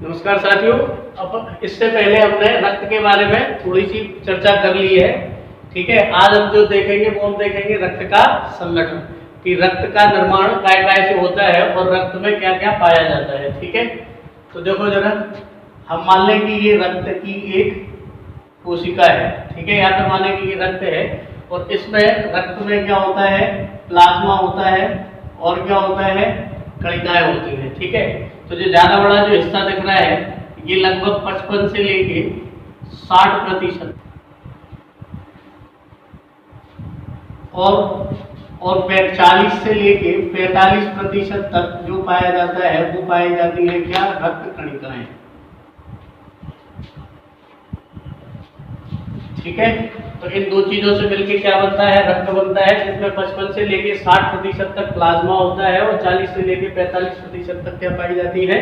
नमस्कार साथियों। अब इससे पहले हमने रक्त के बारे में थोड़ी सी चर्चा कर ली है। ठीक है, आज हम जो देखेंगे वो हम देखेंगे रक्त का संगठन, कि रक्त का निर्माण काय काय से होता है और रक्त में क्या क्या पाया जाता है। ठीक है, तो देखो जरा, हम मान लें कि ये रक्त की एक कोशिका है। ठीक है, यहाँ पर मान लें कि ये रक्त है और इसमें रक्त में क्या होता है, प्लाज्मा होता है और क्या होता है, कणिकाएं होती हैं। ठीक है, तो जो ज्यादा बड़ा जो हिस्सा दिख रहा है ये लगभग 55 से लेके 60% और 40 से लेके 45% तक जो पाया जाता है वो पाई जाती है क्या, रक्त कणिकाएं। ठीक है, तो इन दो चीजों से मिलकर क्या बनता है, रक्त बनता है, जिसमें 55 से लेके 60% तक प्लाज्मा होता है और 40 से लेके 45% तक क्या पाई जाती है,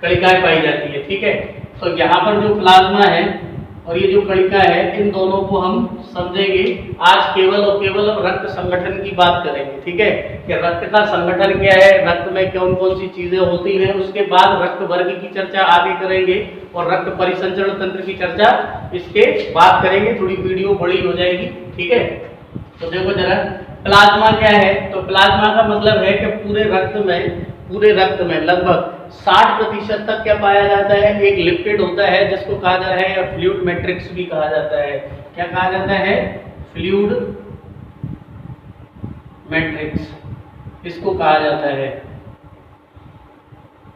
कणिकाएं पाई जाती है। ठीक है, तो यहाँ पर जो प्लाज्मा है और ये जो कणिका है, इन दोनों को हम समझेंगे आज केवल और केवल हम रक्त संगठन की बात करेंगे। ठीक है, कि रक्त का संगठन क्या है, रक्त में कौन कौन सी चीजें होती हैं, उसके बाद रक्त वर्ग की चर्चा आगे करेंगे और रक्त परिसंचरण तंत्र की चर्चा इसके बाद करेंगे। थोड़ी वीडियो बड़ी हो जाएगी। ठीक है, तो देखो जरा, प्लाज्मा क्या है, तो प्लाज्मा का मतलब है कि पूरे रक्त में लगभग 60% तक क्या पाया जाता है, एक लिपिड होता है जिसको कहा जाता है, या फ्लूइड मैट्रिक्स भी कहा जाता है। क्या कहा जाता है, फ्लूइड मैट्रिक्स, इसको कहा जाता है।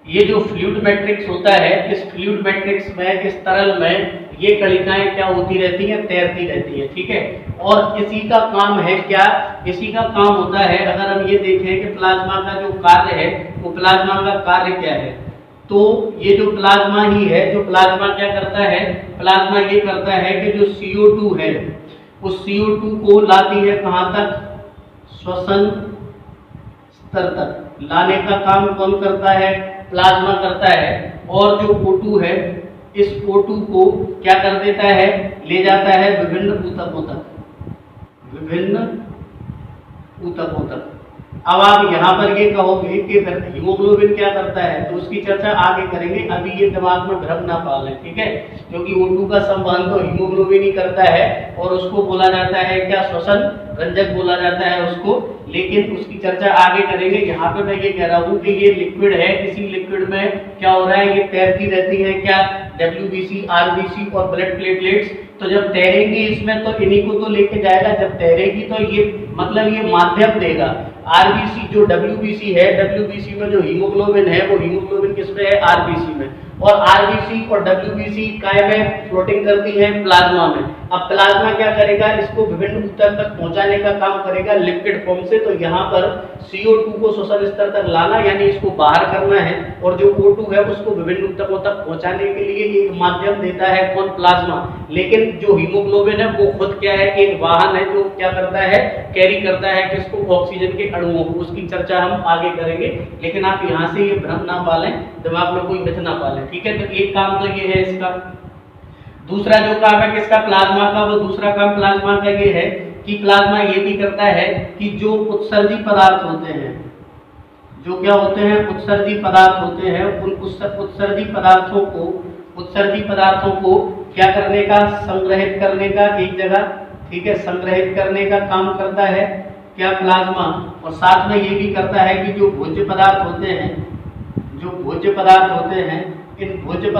ये जो फ्लूइड मैट्रिक्स होता है, इस फ्लूइड मैट्रिक्स में, इस तरल में ये कणिकाएं क्या होती रहती हैं, तैरती रहती हैं। ठीक है, और इसी का काम है क्या, इसी का काम होता है, अगर हम ये देखें कि प्लाज्मा का जो कार्य है, वो प्लाज्मा का कार्य क्या है, तो ये जो प्लाज्मा ही है, जो प्लाज्मा क्या करता है, प्लाज्मा ये करता है कि जो CO2 है, उस CO2 को लाती है कहाँ तक, श्वसन स्तर तक लाने का काम कौन करता है, प्लाज्मा करता है। और जो O2 है, इस O2 को क्या कर देता है, ले जाता है विभिन्न ऊतकों तक। अब आप यहाँ पर ये कहोगे कि हीमोग्लोबिन क्या करता है, तो उसकी चर्चा आगे करेंगे, अभी ये दिमाग में भ्रम ना पालें। ठीक है, क्योंकि O2 का संवहन तो हीमोग्लोबिन ही करता है और उसको बोला जाता है क्या, श्वसन रंजक बोला जाता है उसको, लेकिन उसकी चर्चा आगे करेंगे। यहाँ पे मैं ये कह रहा हूँ कि ये लिक्विड है, इसी लिक्विड में क्या हो रहा है, ये तैरती रहती है क्या, WBC, RBC और ब्लड प्लेटलेट्स। तो जब तैरेंगी इसमें तो इन्हीं को तो लेके जाएगा, जब तैरेगी तो ये मतलब ये माध्यम देगा। RBC जो WBC है, WBC में जो हीमोग्लोबिन है, वो हीमोग्लोबिन किसमें है, RBC में, और RBC और WBC काय में फ्लोटिंग करती है, प्लाज्मा में। अब प्लाज्मा क्या करेगा, इसको विभिन्न ऊतक तक पहुंचाने का काम करेगा लिक्विड फॉर्म से। तो यहाँ पर CO2 को श्वसन स्तर तक लाना, यानी इसको बाहर करना है, और जो O2 है उसको विभिन्न ऊतकों तक पहुंचाने के लिए एक माध्यम देता है कौन, प्लाज्मा। लेकिन जो हीमोग्लोबिन है वो खुद क्या है, एक वाहन है जो क्या करता है, कैरी करता है किसको, ऑक्सीजन के अणुओं को। उसकी चर्चा हम आगे करेंगे, लेकिन आप यहाँ से ये भ्रम ना पालें, दिमाग में कोई मिथ ना पालें। ठीक है, तो एक काम तो ये है इसका। दूसरा जो काम है किसका, प्लाज्मा का, वो दूसरा काम प्लाज्मा का ये है कि प्लाज्मा ये भी करता है कि जो उत्सर्जी पदार्थ होते हैं, जो क्या होते हैं, उत्सर्जी पदार्थ होते हैं, उन उत्सर्जी पदार्थों को क्या करने का, संग्रहित करने का एक जगह। ठीक है, संग्रहित करने का काम करता है क्या, प्लाज्मा। और साथ में ये भी करता है कि जो भोज्य पदार्थ होते हैं, इन भोज्य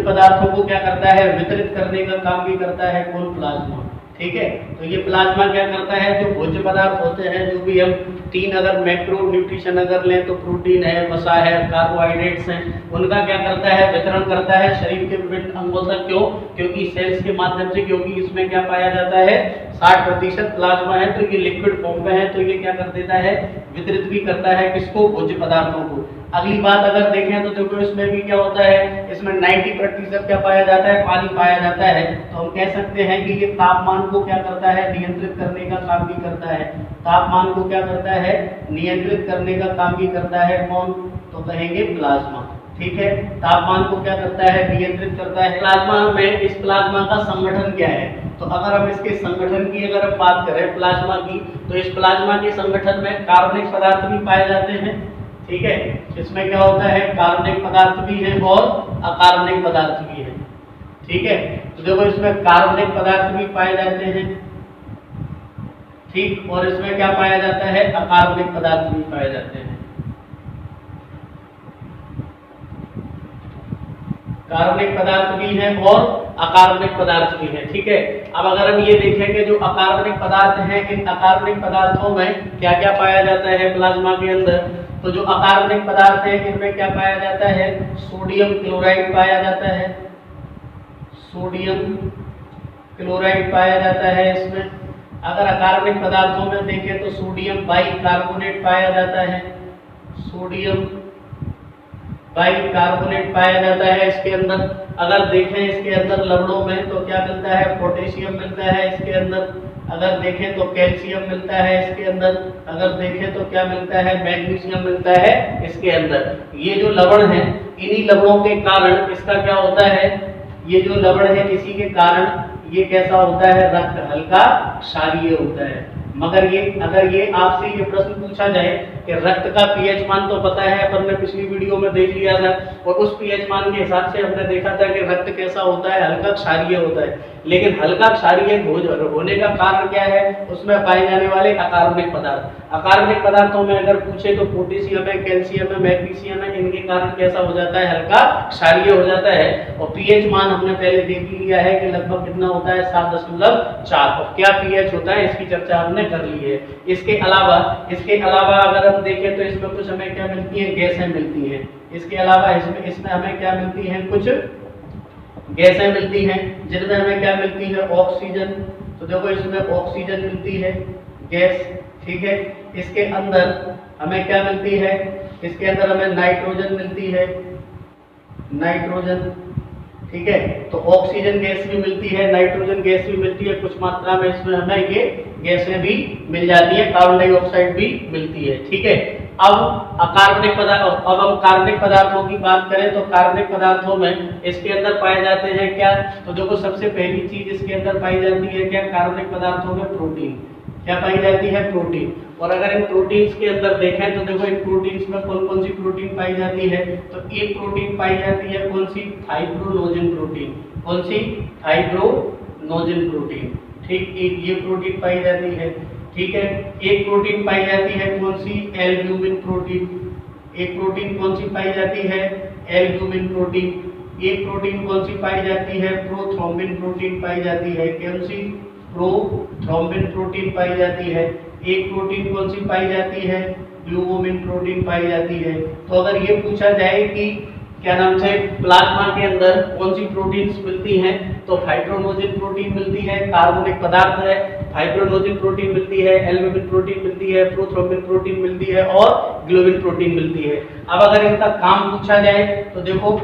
पदार्थों को क्या करता है, वितरित करने का काम भी करता है कौन, प्लाज्मा। ठीक है, तो ये प्लाज्मा क्या करता है, जो भोज्य पदार्थ होते हैं, जो भी हम 3 अगर मैक्रो न्यूट्रिशन अगर लें तो प्रोटीन है, वसा है, कार्बोहाइड्रेट्स हैं, उनका क्या करता है, वितरण करता है शरीर के विभिन्न अंगों तक। क्यों, क्योंकि सेल्स के माध्यम से, क्योंकि इसमें क्या पाया जाता है, 60% प्लाज्मा है, तो ये लिक्विड फॉर्म में है, तो ये क्या कर देता है, वितरित भी करता है किसको, भोज्य पदार्थों को। अगली बात अगर देखें तो देखो इसमें भी क्या होता है, इसमें 90% क्या पाया जाता है, पानी पाया जाता है। तो हम कह सकते हैं कि ये तापमान को क्या करता है, नियंत्रित करने का काम भी करता है। तापमान को क्या करता है, नियंत्रित करने का काम भी करता है कौन, तो कहेंगे प्लाज्मा। ठीक है, तापमान को क्या करता है, नियंत्रित करता है। प्लाज्मा में, इस प्लाज्मा का संगठन क्या है, तो अगर हम इसके संगठन की अगर हम बात करें प्लाज्मा की, तो इस प्लाज्मा के संगठन में कार्बनिक पदार्थ भी पाए जाते हैं। ठीक है। इसमें क्या होता है, कार्बनिक पदार्थ भी है और अकार्बनिक पदार्थ भी है, ठीक है। तो देखो इसमें कार्बनिक पदार्थ भी पाए जाते हैं, ठीक, और इसमें क्या पाया जाता है, अकार्बनिक पदार्थ भी पाए जाते हैं। कार्बनिक पदार्थ भी हैं और अकार्बनिक पदार्थ भी हैं, ठीक है। अब अगर हम ये देखें कि जो अकार्बनिक पदार्थ हैं, इन अकार्बनिक पदार्थों में क्या क्या पाया जाता है प्लाज्मा के अंदर, तो जो अकार्बनिक पदार्थ है इनमें क्या पाया जाता है, सोडियम क्लोराइड पाया जाता है, सोडियम क्लोराइड पाया जाता है इसमें। अगर अकार्बनिक पदार्थों में देखें तो सोडियम बाइकार्बोनेट पाया जाता है, सोडियम बाइकार्बोनेट पाया जाता है इसके अंदर। अगर देखें इसके अंदर लवणों में तो क्या मिलता है, पोटेशियम मिलता है इसके अंदर। अगर देखें तो कैल्शियम मिलता है इसके अंदर। अगर देखें तो क्या मिलता है, मैग्नीशियम मिलता है इसके अंदर। ये जो लवण है, इन्हीं लवणों के कारण इसका क्या होता है, ये जो लवण है इसी के कारण ये कैसा होता है, रक्त हल्का क्षारीय होता है। मगर ये अगर ये आपसे ये प्रश्न पूछा जाए कि रक्त का पीएच मान तो पता है, अपन ने पिछली वीडियो में देख लिया था, और उस पीएच मान के हिसाब से हमने देखा था कि रक्त कैसा होता है, हल्का क्षारीय होता है। लेकिन हल्का क्षारीय होने का कारण क्या है, उसमें पाए जाने वाले अकार्बनिक पदार्थ। अकार्बनिक पदार्थों में अगर पूछे तो पोटेशियम है, कैल्शियम है, मैग्नीशियम है, इनके कारण कैसा हो जाता है, हल्का क्षारीय हो जाता है। और पीएच मान हमने पहले देख लिया है कि लगभग कितना होता है, 7.4। और क्या पीएच होता है इसकी चर्चा हमने कर ली है। इसके अलावा अगर हम देखें तो इसमें कुछ हमें क्या मिलती है, गैसें मिलती हैं। इसके अलावा इसमें हमें क्या मिलती हैं, कुछ गैसें मिलती हैं, जिनमें हमें क्या मिलती है, ऑक्सीजन। तो देखो इसमें ऑक्सीजन मिलती है गैस, ठीक है। इसके अंदर हमें क्या मिलती है, इसके अंदर हमें नाइट्रोजन मिलती है, नाइट्रोजन, ठीक है। तो ऑक्सीजन गैस भी मिलती है, नाइट्रोजन गैस भी मिलती है, कुछ मात्रा में इसमें हमें ये गैसें भी मिल जाती है, कार्बन डाइऑक्साइड भी मिलती है, ठीक है। अब हम कार्बनिक पदार्थों की बात करें तो कार्बनिक पदार्थों में इसके अंदर पाए जाते हैं क्या, तो देखो सबसे पहली चीज इसके अंदर पाई जाती है क्या, कार्बनिक पदार्थों में प्रोटीन। क्या पाई जाती है, प्रोटीन। और अगर इन प्रोटीन्स के अंदर देखें तो देखो इन प्रोटीन्स में कौन कौन सी प्रोटीन पाई जाती है, तो एक प्रोटीन पाई जाती है कौन सी, फाइब्रोनोजेन प्रोटीन। कौन सी, फाइब्रोनोजेन प्रोटीन, ठीक। एक ये प्रोटीन पाई जाती है, ठीक है। एक प्रोटीन पाई जाती है कौन सी, एल्ब्यूमिन प्रोटीन। एक प्रोटीन कौन सी पाई जाती है, एल्ब्यूमिन प्रोटीन। एक प्रोटीन कौन सी पाई जाती है, प्रोथ्रोम्बिन प्रोटीन पाई जाती है। कौन सी, प्रोथ्रोम्बिन प्रोटीन पाई जाती है। एक प्रोटीन कौन सी पाई जाती है, ग्लूकोमिन प्रोटीन पाई जाती है। तो अगर ये पूछा जाए कि क्या नाम से प्लाज्मा के अंदर कौन सी प्रोटीन्स मिलती हैं, तो फाइब्रोनोजेन प्रोटीन मिलती है, कार्बनिक पदार्थ है, फाइब्रोनोजेन प्रोटीन मिलती है, एल्ब्यूमिन प्रोटीन मिलती है, प्रोथ्रोम्बिन प्रोटीन मिलती है और ग्लोबिन प्रोटीन मिलती है। अब अगर इनका काम पूछा जाए तो देखो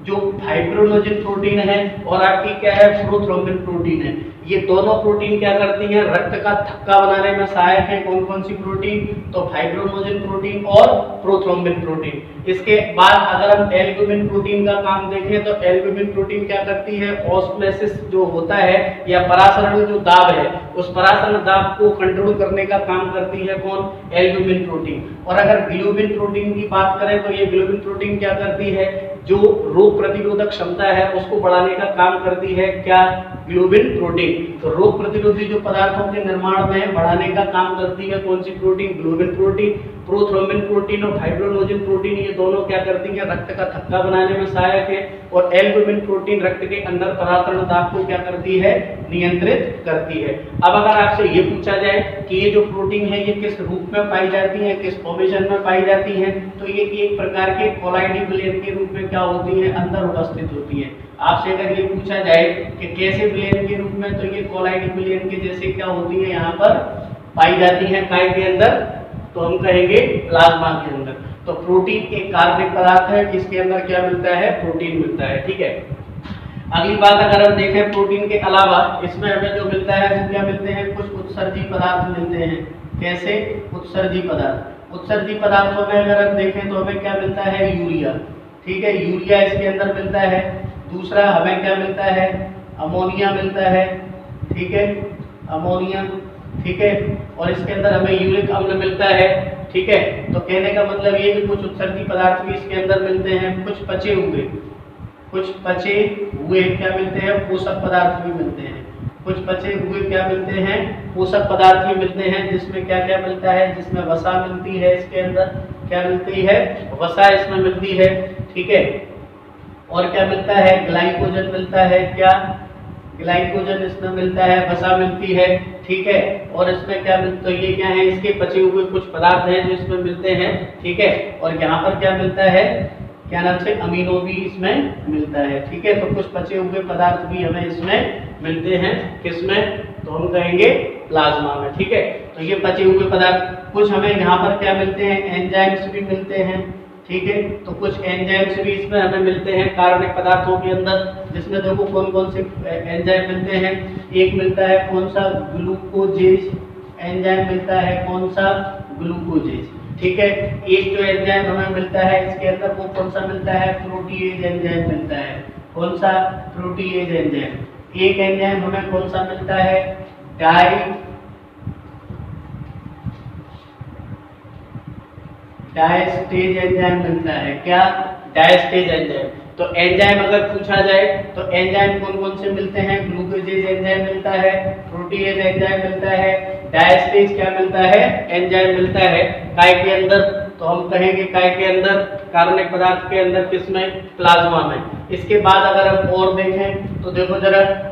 जो फाइब्रोनोजेन प्रोटीन है और आपकी क्या है, प्रोथ्रोम्बिन प्रोटीन है, ये दोनों प्रोटीन क्या करती हैं, रक्त का थक्का बनाने में सहायक है। कौन कौन सी प्रोटीन, तो फाइब्रोनोजेन प्रोटीन और प्रोथ्रोम्बिन प्रोटीन। इसके बाद अगर हम एल्ब्यूमिन प्रोटीन का काम देखें तो एल्ब्यूमिन प्रोटीन क्या करती है, ऑस्मोसिस जो होता है या परासरण जो दाब है, उस परासरण दाब को कंट्रोल करने का काम करती है कौन, एल्ब्यूमिन प्रोटीन। और अगर ग्लोबिन प्रोटीन की बात करें तो ये ग्लोबिन प्रोटीन क्या करती है, जो रोग प्रतिरोधक क्षमता है उसको बढ़ाने का काम करती है, क्या, ग्लोबिन प्रोटीन। तो रोग प्रतिरोधी जो पदार्थों के निर्माण में बढ़ाने का काम करती है कौन सी protein, globin protein. Prothrombin protein और फाइब्रोनोजेन प्रोटीन ये दोनों क्या करती है, रक्त का थक्का बनाने में सहायक है। और एल्ब्यूमिन प्रोटीन रक्त के अंदर परासरण दाब को क्या करती है, नियंत्रित करती है। अब अगर आपसे ये पूछा जाए कि ये जो प्रोटीन है ये किस रूप में पाई जाती है, किस फॉर्मेशन में पाई जाती है, तो ये एक प्रकार के कोलाइडी विलयन के रूप में क्या होती है, अंदर उपस्थित होती है। आपसे अगर ये पूछा जाए कि कैसे विलयन के रूप में, तो ये कोलाइडी विलयन के जैसे क्या होती है, यहाँ पर पाई जाती है, काय के अंदर, तो हम कहेंगे प्लाज्मा के अंदर। तो प्रोटीन एक कार्बनिक पदार्थ है जिसके अंदर क्या मिलता है, प्रोटीन मिलता है, ठीक है। अगली बात अगर हम देखें प्रोटीन के अलावा इसमें हमें जो मिलता है वो क्या मिलते हैं, कुछ उत्सर्जी पदार्थ मिलते हैं। कैसे, उत्सर्जी पदार्थ। उत्सर्जी पदार्थों में अगर हम देखें तो हमें क्या मिलता है, यूरिया, ठीक है, यूरिया इसके अंदर मिलता है। दूसरा हमें क्या मिलता है, अमोनिया मिलता है, ठीक है, अमोनिया, ठीक है। और इसके अंदर हमें यूरिक अम्ल मिलता है, ठीक है। तो कहने का मतलब ये कि कुछ उत्सर्जी पदार्थ भी इसके अंदर मिलते हैं, कुछ पचे हुए क्या मिलते हैं, पोषक पदार्थ भी मिलते हैं। कुछ पचे हुए क्या मिलते हैं, पोषक पदार्थ भी मिलते हैं, जिसमें क्या क्या मिलता है, जिसमें वसा मिलती है, इसके अंदर क्या मिलती है, वसा इसमें मिलती है, ठीक है। और क्या मिलता है, ग्लाइकोजन मिलता है, क्या ग्लाइकोजन इसमें मिलता है, वसा मिलती है, ठीक है। और इसमें क्या मिलता, तो ये क्या है, इसके पचे हुए कुछ पदार्थ हैं जो इसमें मिलते हैं, ठीक है। और यहाँ पर क्या मिलता है, क्या नाम से, अमीनो भी इसमें मिलता है, ठीक है। तो कुछ पचे हुए पदार्थ भी हमें इसमें मिलते हैं, किसमें, तो हम कहेंगे प्लाज्मा में, ठीक है। तो ये पचे हुए पदार्थ, कुछ हमें यहाँ पर क्या मिलते हैं, एंजाइम्स भी मिलते हैं, ठीक है। तो कुछ एंजाइम्स भी इसमें हमें मिलते हैं कार्बनिक पदार्थों के अंदर, जिसमें देखो कौन कौन से एंजाइम मिलते हैं। एक मिलता है कौन सा, ग्लूकोजेज एंजाइम मिलता है, कौन सा, ग्लूकोजेज, ठीक है। एक जो एंजाइम हमें मिलता है इसके अंदर, वो कौन सा मिलता है, प्रोटीएज एंजाइम मिलता है, कौन सा, प्रोटीएज एंजाइम। एक एंजाइम हमें कौन सा मिलता है, डायस्टेज एंजाइम मिलता है, क्या, डायस्टेज एंजाइम। तो एंजाइम अगर पूछा जाए तो एंजाइम कौन कौन से मिलते हैं, ग्लूकोजेज एंजाइम मिलता है, प्रोटीएज एंजाइम मिलता है, डायस्टेज क्या मिलता है, एंजाइम मिलता है। काय के अंदर, तो हम कहेंगे काय के अंदर, कार्बनिक पदार्थ के अंदर, किसमें, प्लाज्मा में। इसके बाद अगर हम और देखें तो देखो जरा,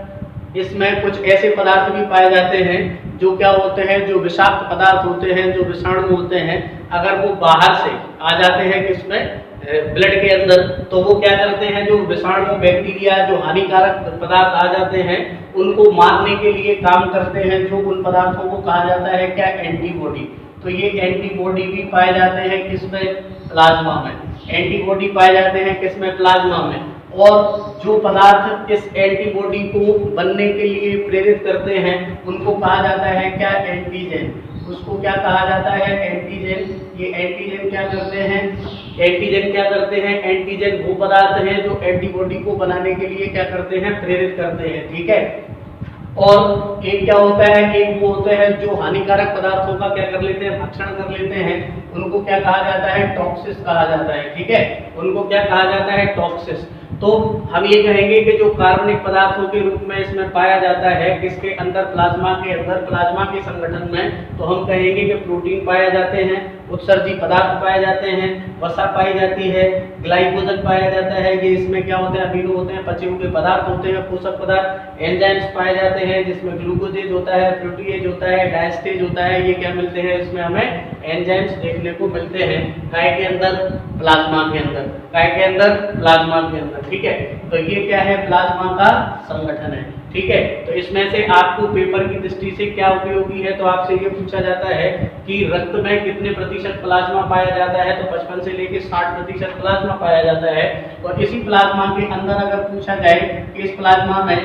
इसमें कुछ ऐसे पदार्थ भी पाए जाते हैं जो क्या होते हैं, जो विषाक्त पदार्थ होते हैं, जो विषाणु होते हैं, अगर वो बाहर से आ जाते हैं किसमें, ब्लड के अंदर, तो वो क्या करते हैं, जो विषाणु, बैक्टीरिया, जो हानिकारक पदार्थ आ जाते हैं, उनको मारने के लिए काम करते हैं, जो उन पदार्थों को कहा जाता है क्या, एंटीबॉडी। तो ये एंटीबॉडी भी पाए जाते हैं किसमें, प्लाज्मा में। एंटीबॉडी पाए जाते हैं किसमें, प्लाज्मा में। और जो पदार्थ इस एंटीबॉडी को बनने के लिए प्रेरित करते हैं, उनको कहा जाता है क्या, एंटीजन। उसको क्या कहा जाता है, एंटीजन। ये एंटीजन क्या करते हैं, एंटीजन क्या करते हैं, एंटीजन वो पदार्थ हैं जो एंटीबॉडी को बनाने के लिए क्या करते हैं, प्रेरित करते हैं, ठीक है। और एक क्या होता है, एक वो होते हैं जो हानिकारक पदार्थों का क्या कर लेते हैं, भक्षण कर लेते हैं, उनको क्या कहा जाता है, टॉक्सिस कहा जाता है, ठीक है। उनको क्या कहा जाता है, टॉक्सिस। तो हम ये कहेंगे कि जो कार्बनिक पदार्थों के रूप में इसमें पाया जाता है, किसके अंदर, प्लाज्मा के अंदर, प्लाज्मा के संगठन में, तो हम कहेंगे कि प्रोटीन पाए जाते हैं, उत्सर्जी पदार्थ पाए जाते हैं, वसा पाई जाती है, ग्लाइकोजन पाया जाता है, ये इसमें क्या होते हैं, अमीनो होते हैं, पचे हुए पदार्थ होते हैं, पोषक पदार्थ, एंजाइम्स पाए जाते हैं, जिसमें ग्लूकोजेज होता है, प्रोटीएज होता है, डायस्टेज होता है, ये क्या मिलते हैं, इसमें हमें एंजाइम्स देखने को मिलते हैं, काय के अंदर, प्लाज्मा के अंदर, काय के अंदर, प्लाज्मा के अंदर, ठीक है। तो ये क्या है, प्लाज्मा का संगठन है, ठीक है। तो इसमें से आपको पेपर की दृष्टि से क्या उपयोगी है, तो आपसे ये पूछा जाता है कि रक्त में कितने प्रतिशत प्लाज्मा पाया जाता है, तो 55 से लेकर 60% प्लाज्मा पाया जाता है। और इसी प्लाज्मा के अंदर अगर पूछा जाए कि इस प्लाज्मा में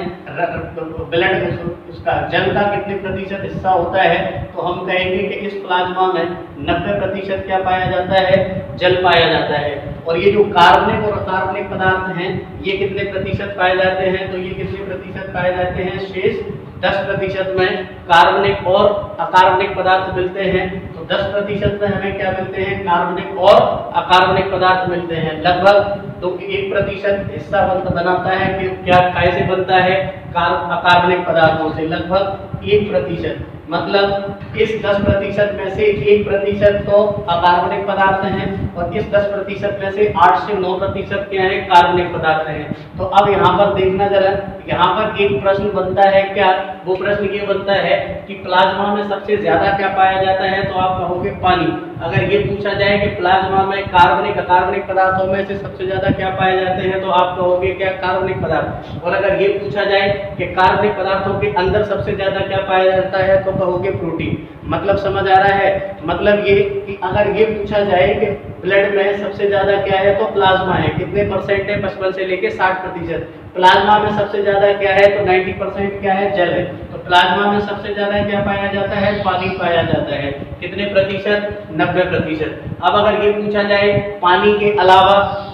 ब्लड, उसका जल का कितने प्रतिशत हिस्सा होता है, तो हम कहेंगे कि इस प्लाज्मा में 90% क्या पाया जाता है, जल पाया जाता है। और ये जो कार्बनिक और अकार्बनिक पदार्थ हैं, ये कितने प्रतिशत पाए जाते हैं, तो ये कितने प्रतिशत पाए जाते हैं, शेष 10% में कार्बनिक और अकार्बनिक पदार्थ मिलते हैं। तो 10% में हमें क्या मिलते हैं, कार्बनिक और अकार्बनिक पदार्थ मिलते हैं। लगभग तो 1% हिस्सा बनाता है कि क्या, काय से बनता है, अकार्बनिक पदार्थों से, लगभग 1%। मतलब इस 10% में से 1% तो अकार्बनिक पदार्थ हैं, और इस 10% में से 8 से 9% क्या है, कार्बनिक पदार्थ हैं। तो अब यहाँ पर देखना जरा, यहाँ पर एक प्रश्न बनता है क्या, वो प्रश्न ये बनता है कि प्लाज्मा में सबसे ज्यादा क्या पाया जाता है, तो आप कहोगे पानी। अगर ये पूछा जाए कि प्लाज्मा में कार्बनिक अकार्बनिक पदार्थों में से सबसे ज्यादा क्या पाए जाते हैं, तो आप कहोगे क्या, कार्बनिक पदार्थ। और अगर ये पूछा जाए कि कार्बनिक पदार्थों के अंदर सबसे ज्यादा क्या पाया जाता है, तो कहोगे प्रोटीन। मतलब समझ आ रहा है, मतलब ये कि अगर ये पूछा जाए कि ब्लड में सबसे ज्यादा क्या है, तो प्लाज्मा है, कितने परसेंट है, 55 से लेके 60%। प्लाज्मा में सबसे ज्यादा क्या है, तो 90% क्या है, जल है। तो प्लाज्मा में सबसे ज्यादा क्या पाया जाता है, पानी पाया जाता है, कितने प्रतिशत, 90%। अब अगर ये पूछा जाए पानी के अलावा,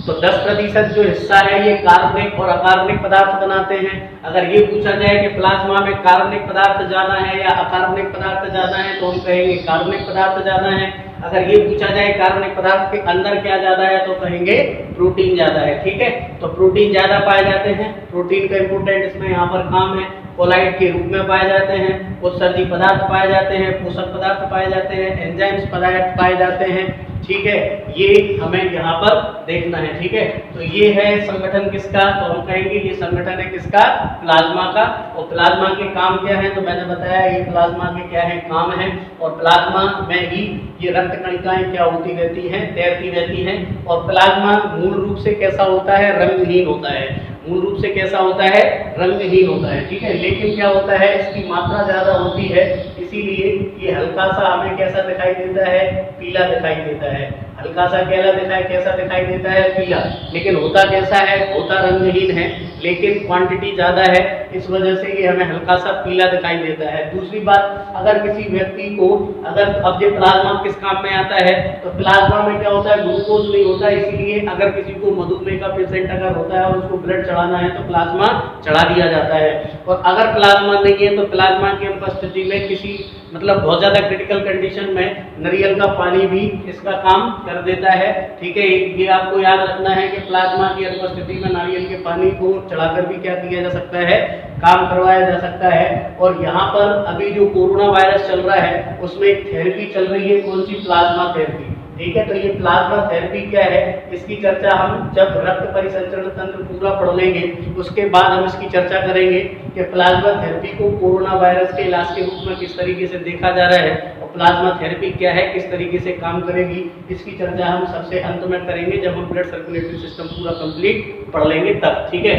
तो 10% जो हिस्सा है ये कार्बनिक और अकार्बनिक पदार्थ बनाते हैं। अगर ये पूछा जाए कि प्लाज्मा में कार्बनिक पदार्थ ज्यादा है या अकार्बनिक पदार्थ ज्यादा है, तो हम कहेंगे कार्बनिक पदार्थ ज्यादा है। अगर ये पूछा जाए कार्बनिक पदार्थ के अंदर क्या ज्यादा है तो कहेंगे प्रोटीन ज्यादा है, ठीक है। तो प्रोटीन ज्यादा पाए जाते हैं, प्रोटीन का इंपोर्टेंट इसमें यहाँ पर काम है। कोलाइड के रूप में पाए जाते हैं, उत्सर्जी पदार्थ पाए जाते हैं, पोषक पदार्थ पाए जाते हैं, एंजाइम्स पदार्थ पाए जाते हैं, ठीक है। ये हमें यहाँ पर देखना है, ठीक है। तो ये है संगठन किसका, तो हम कहेंगे ये संगठन है किसका, प्लाज्मा का। और प्लाज्मा के काम क्या है, तो मैंने बताया ये प्लाज्मा के क्या है काम है। और प्लाज्मा में ही ये रक्त कणिकाएं क्या होती रहती हैं, तैरती रहती हैं। और प्लाज्मा मूल रूप से कैसा होता है, रंगहीन होता है। मूल रूप से कैसा होता है, रंगहीन होता है, ठीक है। लेकिन क्या होता है, इसकी मात्रा ज्यादा होती है, इसीलिए ये हल्का सा हमें कैसा दिखाई देता है, पीला दिखाई देता है। हल्का सा कैसा दिखाई देता है, पीला। लेकिन होता कैसा है, होता रंगहीन है, लेकिन क्वांटिटी ज्यादा है, इस वजह से ये हमें हल्का सा पीला दिखाई देता है। दूसरी बात, अगर किसी व्यक्ति को, अगर अब ये प्लाज्मा किस काम में आता है, तो प्लाज्मा में क्या होता है, ग्लूकोज नहीं होता, इसीलिए अगर किसी को मधुमेह का पेशेंट अगर होता है और उसको ब्लड चढ़ाना है तो प्लाज्मा चढ़ा दिया जाता है। और अगर प्लाज्मा नहीं है तो प्लाज्मा की उपस्थिति में किसी मतलब बहुत ज्यादा क्रिटिकल कंडीशन में नारियल का पानी भी इसका काम कर देता है, ठीक है। ये आपको याद रखना है कि प्लाज्मा की अनुपस्थिति में नारियल के पानी को चढ़ाकर भी क्या किया जा सकता है, काम करवाया जा सकता है। और यहाँ पर अभी जो कोरोना वायरस चल रहा है उसमें एक थेरेपी चल रही है, कौन सी, प्लाज्मा थेरेपी, ठीक है। तो ये प्लाज्मा थेरेपी क्या है, इसकी चर्चा हम जब रक्त परिसंचरण तंत्र पूरा पढ़ लेंगे उसके बाद हम इसकी चर्चा करेंगे कि प्लाज्मा थेरेपी को कोरोना वायरस के इलाज के रूप में किस तरीके से देखा जा रहा है और प्लाज्मा थेरेपी क्या है, किस तरीके से काम करेगी। इसकी चर्चा हम सबसे अंत में करेंगे जब हम ब्लड सर्कुलेटरी सिस्टम पूरा कंप्लीट पढ़ लेंगे तब, ठीक है।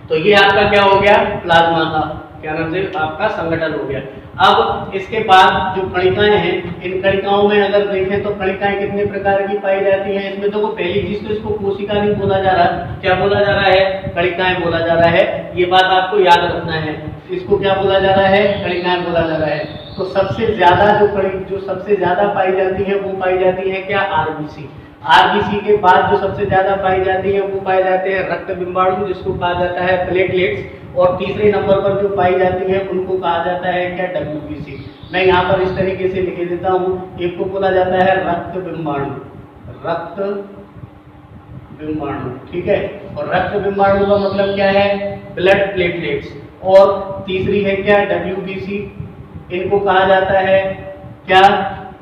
तो ये आपका क्या हो गया, प्लाज्मा का क्या नाम से आपका संगठन हो गया। अब इसके बाद जो कणिकाएं हैं, इन कणिकाओं में अगर देखें तो कणिकाएं कितने प्रकार की पाई जाती हैं। इसमें देखो पहली चीज तो इसको कोशिका नहीं बोला जा रहा, क्या बोला जा रहा है, कणिकाएं बोला जा रहा है। ये बात आपको याद रखना है, इसको क्या बोला जा रहा है, कणिकाएं बोला जा रहा है। तो सबसे ज्यादा जो सबसे ज्यादा पाई जाती है वो पाई जाती है क्या, आरबीसी। आरबीसी के बाद जो सबसे ज्यादा पाई जाती है वो पाए जाते हैं रक्त बिंबाणु, जिसको कहा जाता है प्लेटलेट्स। और तीसरे नंबर पर जो पाई जाती है उनको कहा जाता है क्या, डब्ल्यूबीसी। मैं यहाँ पर इस तरीके से लिख देता हूँ, एक को बोला जाता है रक्त बिंबाणु, रक्त बिंबाणु, ठीक है। और रक्त बिंबाणु का मतलब क्या है, ब्लड प्लेटलेट्स। और तीसरी है क्या, डब्ल्यूबीसी। इनको कहा जाता है क्या,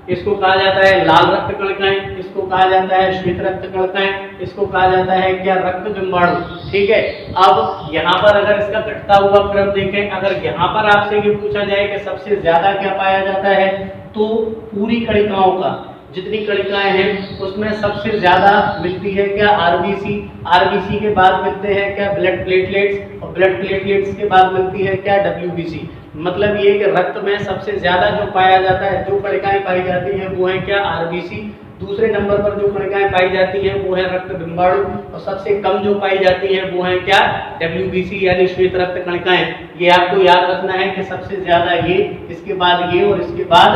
इसको कहा जाता है लाल रक्त कणिकाएं, इसको कहा जाता है श्वेत रक्त कणिकाएं, इसको कहा जाता है क्या, रक्त बिंबाणु, ठीक है। अब यहाँ पर अगर इसका घटता हुआ क्रम देखें, अगर यहाँ पर आपसे ये पूछा जाए कि सबसे ज्यादा क्या पाया जाता है, तो पूरी कणिकाओं का जितनी कणिकाएं हैं उसमें सबसे ज्यादा मिलती है क्या, आरबीसी। आरबीसी के बाद मिलते हैं क्या, ब्लड प्लेटलेट्स। और ब्लड प्लेटलेट्स के बाद मिलती है क्या, डब्ल्यूबीसी। मतलब ये कि रक्त में सबसे ज्यादा जो पाया जाता है, जो कणिकाएं पाई जाती हैं वो है क्या, आरबीसी। दूसरे नंबर पर जो कणिकाएं पाई जाती हैं वो है रक्त बिंबाणु। और सबसे कम जो पाई जाती हैं वो है क्या, डब्ल्यूबीसी यानी श्वेत रक्त कणिकाएं। ये आपको याद रखना है कि सबसे ज्यादा ये, इसके बाद ये और इसके बाद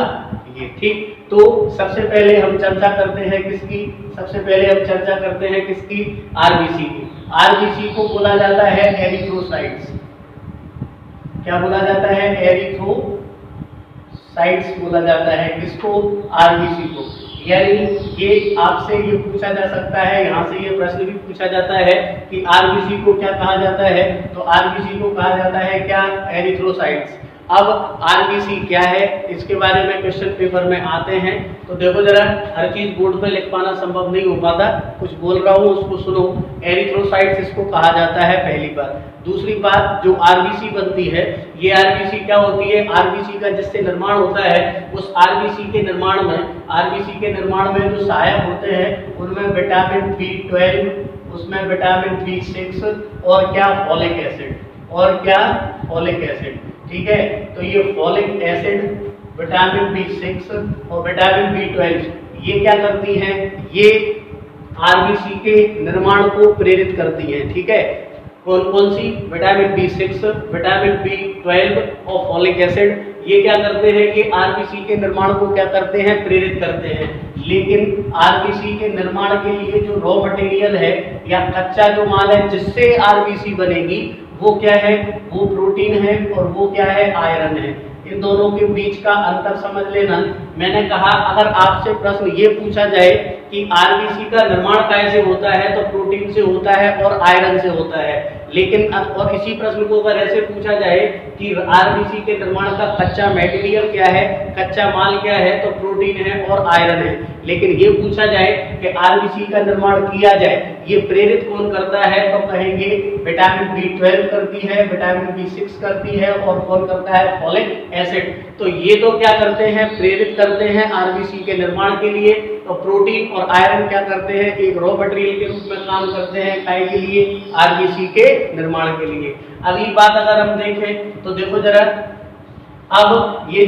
ये, ठीक। तो सबसे पहले हम चर्चा करते हैं किसकी, सबसे पहले हम चर्चा करते हैं किसकी, आरबीसी की। आरबीसी को बोला जाता है एरिथ्रोसाइट्स। क्या बोला जाता है, एरिथ्रोसाइट्स बोला जाता है किसको, आरबीसी को। यानी ये आपसे ये पूछा जा सकता है, यहाँ से ये प्रश्न भी पूछा जाता है कि आरबीसी को क्या कहा जाता है, तो आरबीसी को कहा जाता है क्या, एरिथ्रोसाइट्स। अब आरबीसी क्या है, इसके बारे में क्वेश्चन पेपर में आते हैं। तो देखो जरा, हर चीज बोर्ड पे लिख पाना संभव नहीं हो पाता, कुछ बोल रहा हूँ उसको सुनो। एरिथ्रोसाइट्स इसको कहा जाता है, पहली बात। दूसरी बात, जो आरबीसी बनती है, ये आरबीसी क्या होती है, आरबीसी का जिससे निर्माण होता है, उस आरबीसी के निर्माण में जो सहायक होते हैं उनमें विटामिन B12, उसमें विटामिन B6 और क्या, फॉलिक एसिड, और क्या, फॉलिक एसिड, ठीक है। तो ये फॉलिक एसिड, विटामिन B6 और विटामिन B12 ये क्या करती हैं, ये आरबीसी के निर्माण को प्रेरित करती हैं, ठीक है। कौन कौन सी, विटामिन B6, विटामिन B12 और फॉलिक एसिड, ये क्या करते हैं, ये आरबीसी के निर्माण को क्या करते हैं, प्रेरित करते हैं। लेकिन आरबीसी के निर्माण के लिए जो रॉ मटेरियल है या कच्चा जो माल है जिससे आरबीसी बनेगी वो क्या है, वो प्रोटीन है और वो क्या है, आयरन है। इन दोनों के बीच का अंतर समझ लेना। मैंने कहा अगर आपसे प्रश्न ये पूछा जाए कि आरबीसी का निर्माण कैसे होता है, तो प्रोटीन से होता है और आयरन से होता है। लेकिन और इसी प्रश्न को अगर ऐसे पूछा जाए कि आरबीसी के निर्माण का कच्चा मटेरियल क्या है, कच्चा माल क्या है, तो प्रोटीन है और आयरन है। लेकिन ये पूछा जाए कि आरबीसी का निर्माण किया जाए, ये प्रेरित कौन करता है, तो कहेंगे विटामिन B12 करती है, विटामिन B6 करती है और कौन करता है, फॉलिक एसिड। तो ये तो क्या करते हैं, प्रेरित करते हैं आरबीसी के निर्माण के लिए। तो प्रोटीन और आयरन क्या करते हैं, एक रॉ मटेरियल के रूप में काम करते हैं काय के लिए, आरबीसी के निर्माण के लिए। अगली बात अगर हम देखें तो देखो जरा, अब ये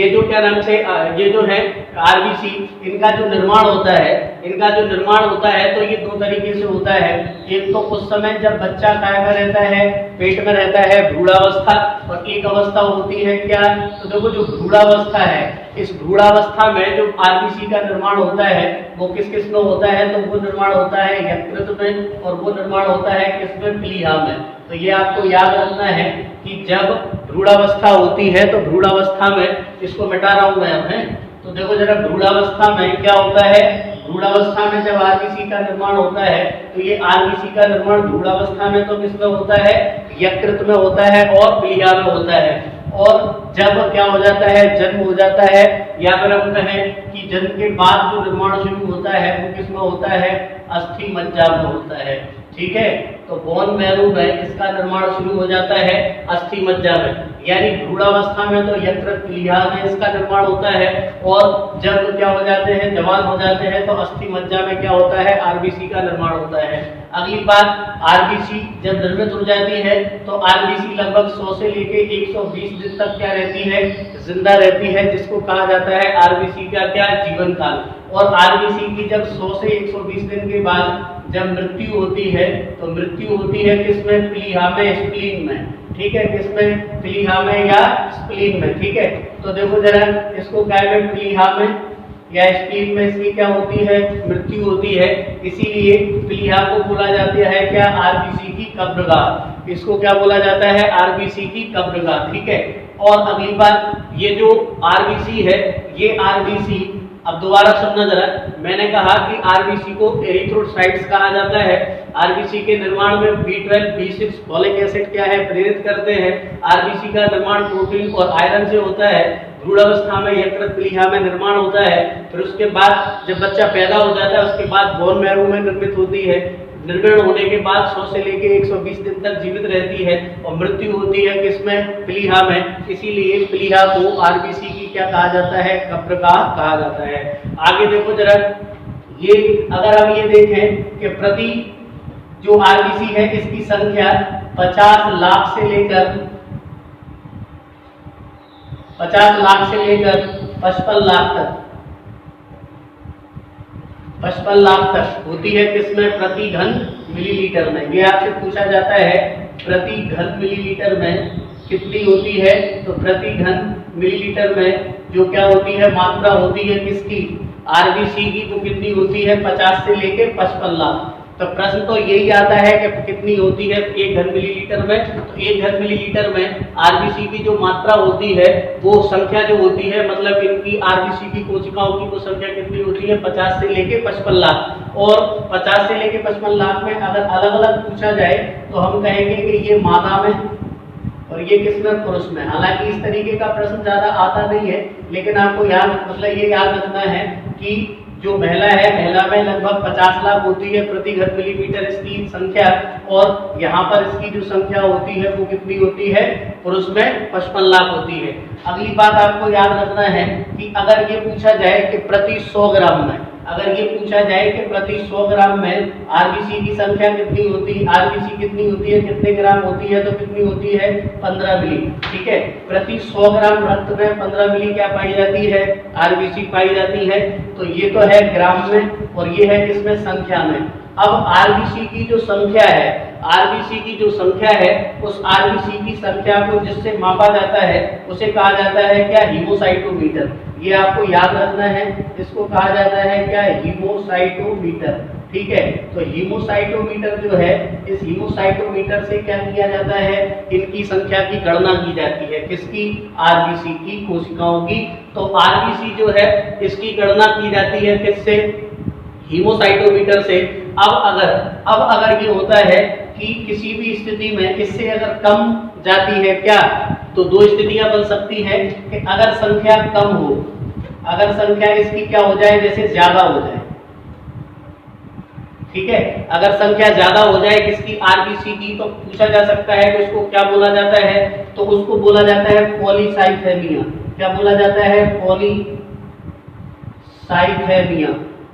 जो क्या नाम से ये जो है आरबीसी, इनका जो निर्माण होता है तो ये दो तरीके से होता है। एक तो उस समय जब बच्चा काय में रहता है, पेट में रहता है, भ्रूणावस्था, और एक अवस्था होती है क्या, तो देखो जो भ्रूणावस्था है, इस भ्रूणावस्था में जो आरबीसी का निर्माण होता है वो किस किस में होता है, तो वो निर्माण होता है यकृत में और वो निर्माण होता है किसमें, प्लीहा में। तो ये आपको याद रखना है कि जब भ्रूणावस्था होती है तो भ्रूणावस्था में, इसको मिटा रहा हूं मैं अब, है तो देखो जरा भ्रूणावस्था में क्या होता है, भ्रूणावस्था में जब आरबीसी का निर्माण होता है तो ये आरबीसी का निर्माण भ्रूणावस्था में तो किसमें होता है, यकृत में होता है और प्लीहा में होता है। और जब क्या हो जाता है, जन्म हो जाता है, या फिर हम कहें कि जन्म के बाद जो निर्माण शुरू होता है वो किसमें होता है, अस्थि मज्जा में होता है। ठीक है, तो बोन मैरो में इसका निर्माण शुरू हो जाता है अस्थि मज्जा में, यानी भ्रूणावस्था में तो यकृत प्लीहा में इसका निर्माण होता है, और जब क्या हो जाते हैं, जवान हो जाते हैं, तो अस्थि मज्जा में क्या होता है, आरबीसी का निर्माण होता है। अगली बात, आरबीसी जब निर्मित हो जाती है तो आरबीसी लगभग 100 से लेके 120 दिन तक क्या रहती है, जिंदा रहती है, जिसको कहा जाता है आरबीसी का क्या, जीवन काल। और आरबीसी की जब 100 से 120 दिन के बाद जब मृत्यु होती है तो मृत्यु होती है किसमें, प्लीहा में, स्प्लीन में। ठीक है, किसमें, प्लीहा में या स्प्लीन में। ठीक है, तो देखो जरा इसको क्या है, प्लीहा में या स्प्लीन में इसकी क्या होती है, मृत्यु होती है। इसीलिए प्लीहा को बोला जाता है क्या, आरबीसी की कब्रगाह। इसको क्या बोला जाता है, आरबीसी की कब्रगाह। ठीक है, और अगली बात, ये जो आरबीसी है, ये आरबीसी, अब दोबारा सुनना जरा, मैंने कहा कि आरबीसी को एरिथ्रोसाइट्स कहा जाता है। आरबीसी के निर्माण में B12, B6, फॉलिक एसिड क्या है, प्रेरित करते हैं। आरबीसी का निर्माण प्रोटीन और आयरन से होता है। भ्रूणावस्था में यकृत प्लीहा में निर्माण होता है। फिर उसके बाद जब बच्चा पैदा हो जाता है उसके बाद बोन मैरो में निर्मित होती है। निर्माण होने के बाद 100 से लेके 120 दिन तक जीवित रहती है और मृत्यु होती है किसमें, प्लीहा में। इसीलिए प्लीहा को आरबीसी की क्या कहा जाता है, कब्रगाह कहा जाता है। आगे देखो जरा, ये अगर हम ये देखें कि प्रति जो आरबीसी है इसकी संख्या 50 लाख से लेकर 55 लाख तक 55 लाख तक होती है किसमें, प्रति घन मिलीलीटर में। ये आपसे पूछा जाता है प्रति घन मिलीलीटर में कितनी होती है, तो प्रति घन मिलीलीटर में जो क्या होती है, मात्रा होती है किसकी, आरबीसी की, वो कितनी होती है, 50 से लेके 55 लाख। तो प्रश्न तो यही आता है कि कितनी होती है 1 घन मिलीलीटर में। तो 1 घन मिलीलीटर में आरबीसी की जो मात्रा होती है, वो संख्या जो होती है, मतलब इनकी आरबीसी की कोशिकाओं की वो संख्या कितनी होती है, 50 से लेके 55 लाख। और 50 से लेके 55 लाख में अगर अलग अलग पूछा जाए तो हम कहेंगे कि ये मादा में और ये किसमें, पुरुष में। हालांकि इस तरीके का प्रश्न ज्यादा आता नहीं है, लेकिन आपको मतलब ये याद रखना है कि जो महिला है, महिला में लगभग 50 लाख होती है प्रति घन मिलीमीटर इसकी संख्या, और यहाँ पर इसकी जो संख्या होती है वो कितनी होती है, पुरुष में 55 लाख होती है। अगली बात आपको याद रखना है कि अगर ये पूछा जाए कि प्रति 100 ग्राम में, अगर ये पूछा जाए कि प्रति 100 ग्राम में आरबीसी की संख्या कितनी होती है, आरबीसी कितनी होती है, कितने ग्राम होती है, तो कितनी होती है, 15 मिली। ठीक है, प्रति 100 ग्राम रक्त में 15 मिली क्या पाई जाती है, आरबीसी पाई जाती है। तो ये तो है ग्राम में और ये है किसमें, संख्या में। अब आरबीसी की जो संख्या है, आरबीसी की जो संख्या है, उस आरबीसी की संख्या को जिससे मापा जाता है उसे कहा जाता है क्या, हीमोसाइटोमीटर। ये आपको याद रखना है, इसको कहा जाता है क्या, हीमोसाइटोमीटर। ठीक है। तो हीमोसाइटोमीटर जो है, इस हीमोसाइटोमीटर से क्या किया जाता है, इनकी संख्या की गणना की जाती है, किसकी, आरबीसी की, कोशिकाओं की। तो आरबीसी जो है इसकी गणना की जाती है किससे, हीमोसाइटोमीटर से। अब अगर ये होता है कि किसी भी स्थिति में इससे अगर कम जाती है क्या, तो दो स्थितियां बन सकती हैं कि अगर संख्या कम हो, अगर संख्या इसकी क्या हो जाए, जैसे ज्यादा हो जाए, ठीक है, अगर संख्या ज्यादा हो जाए किसकी, आरबीसी की, तो पूछा जा सकता है कि उसको क्या बोला जाता है, तो उसको बोला जाता है पॉलीसाइथेमिया। क्या बोला जाता है, पॉलीसाइथेमिया।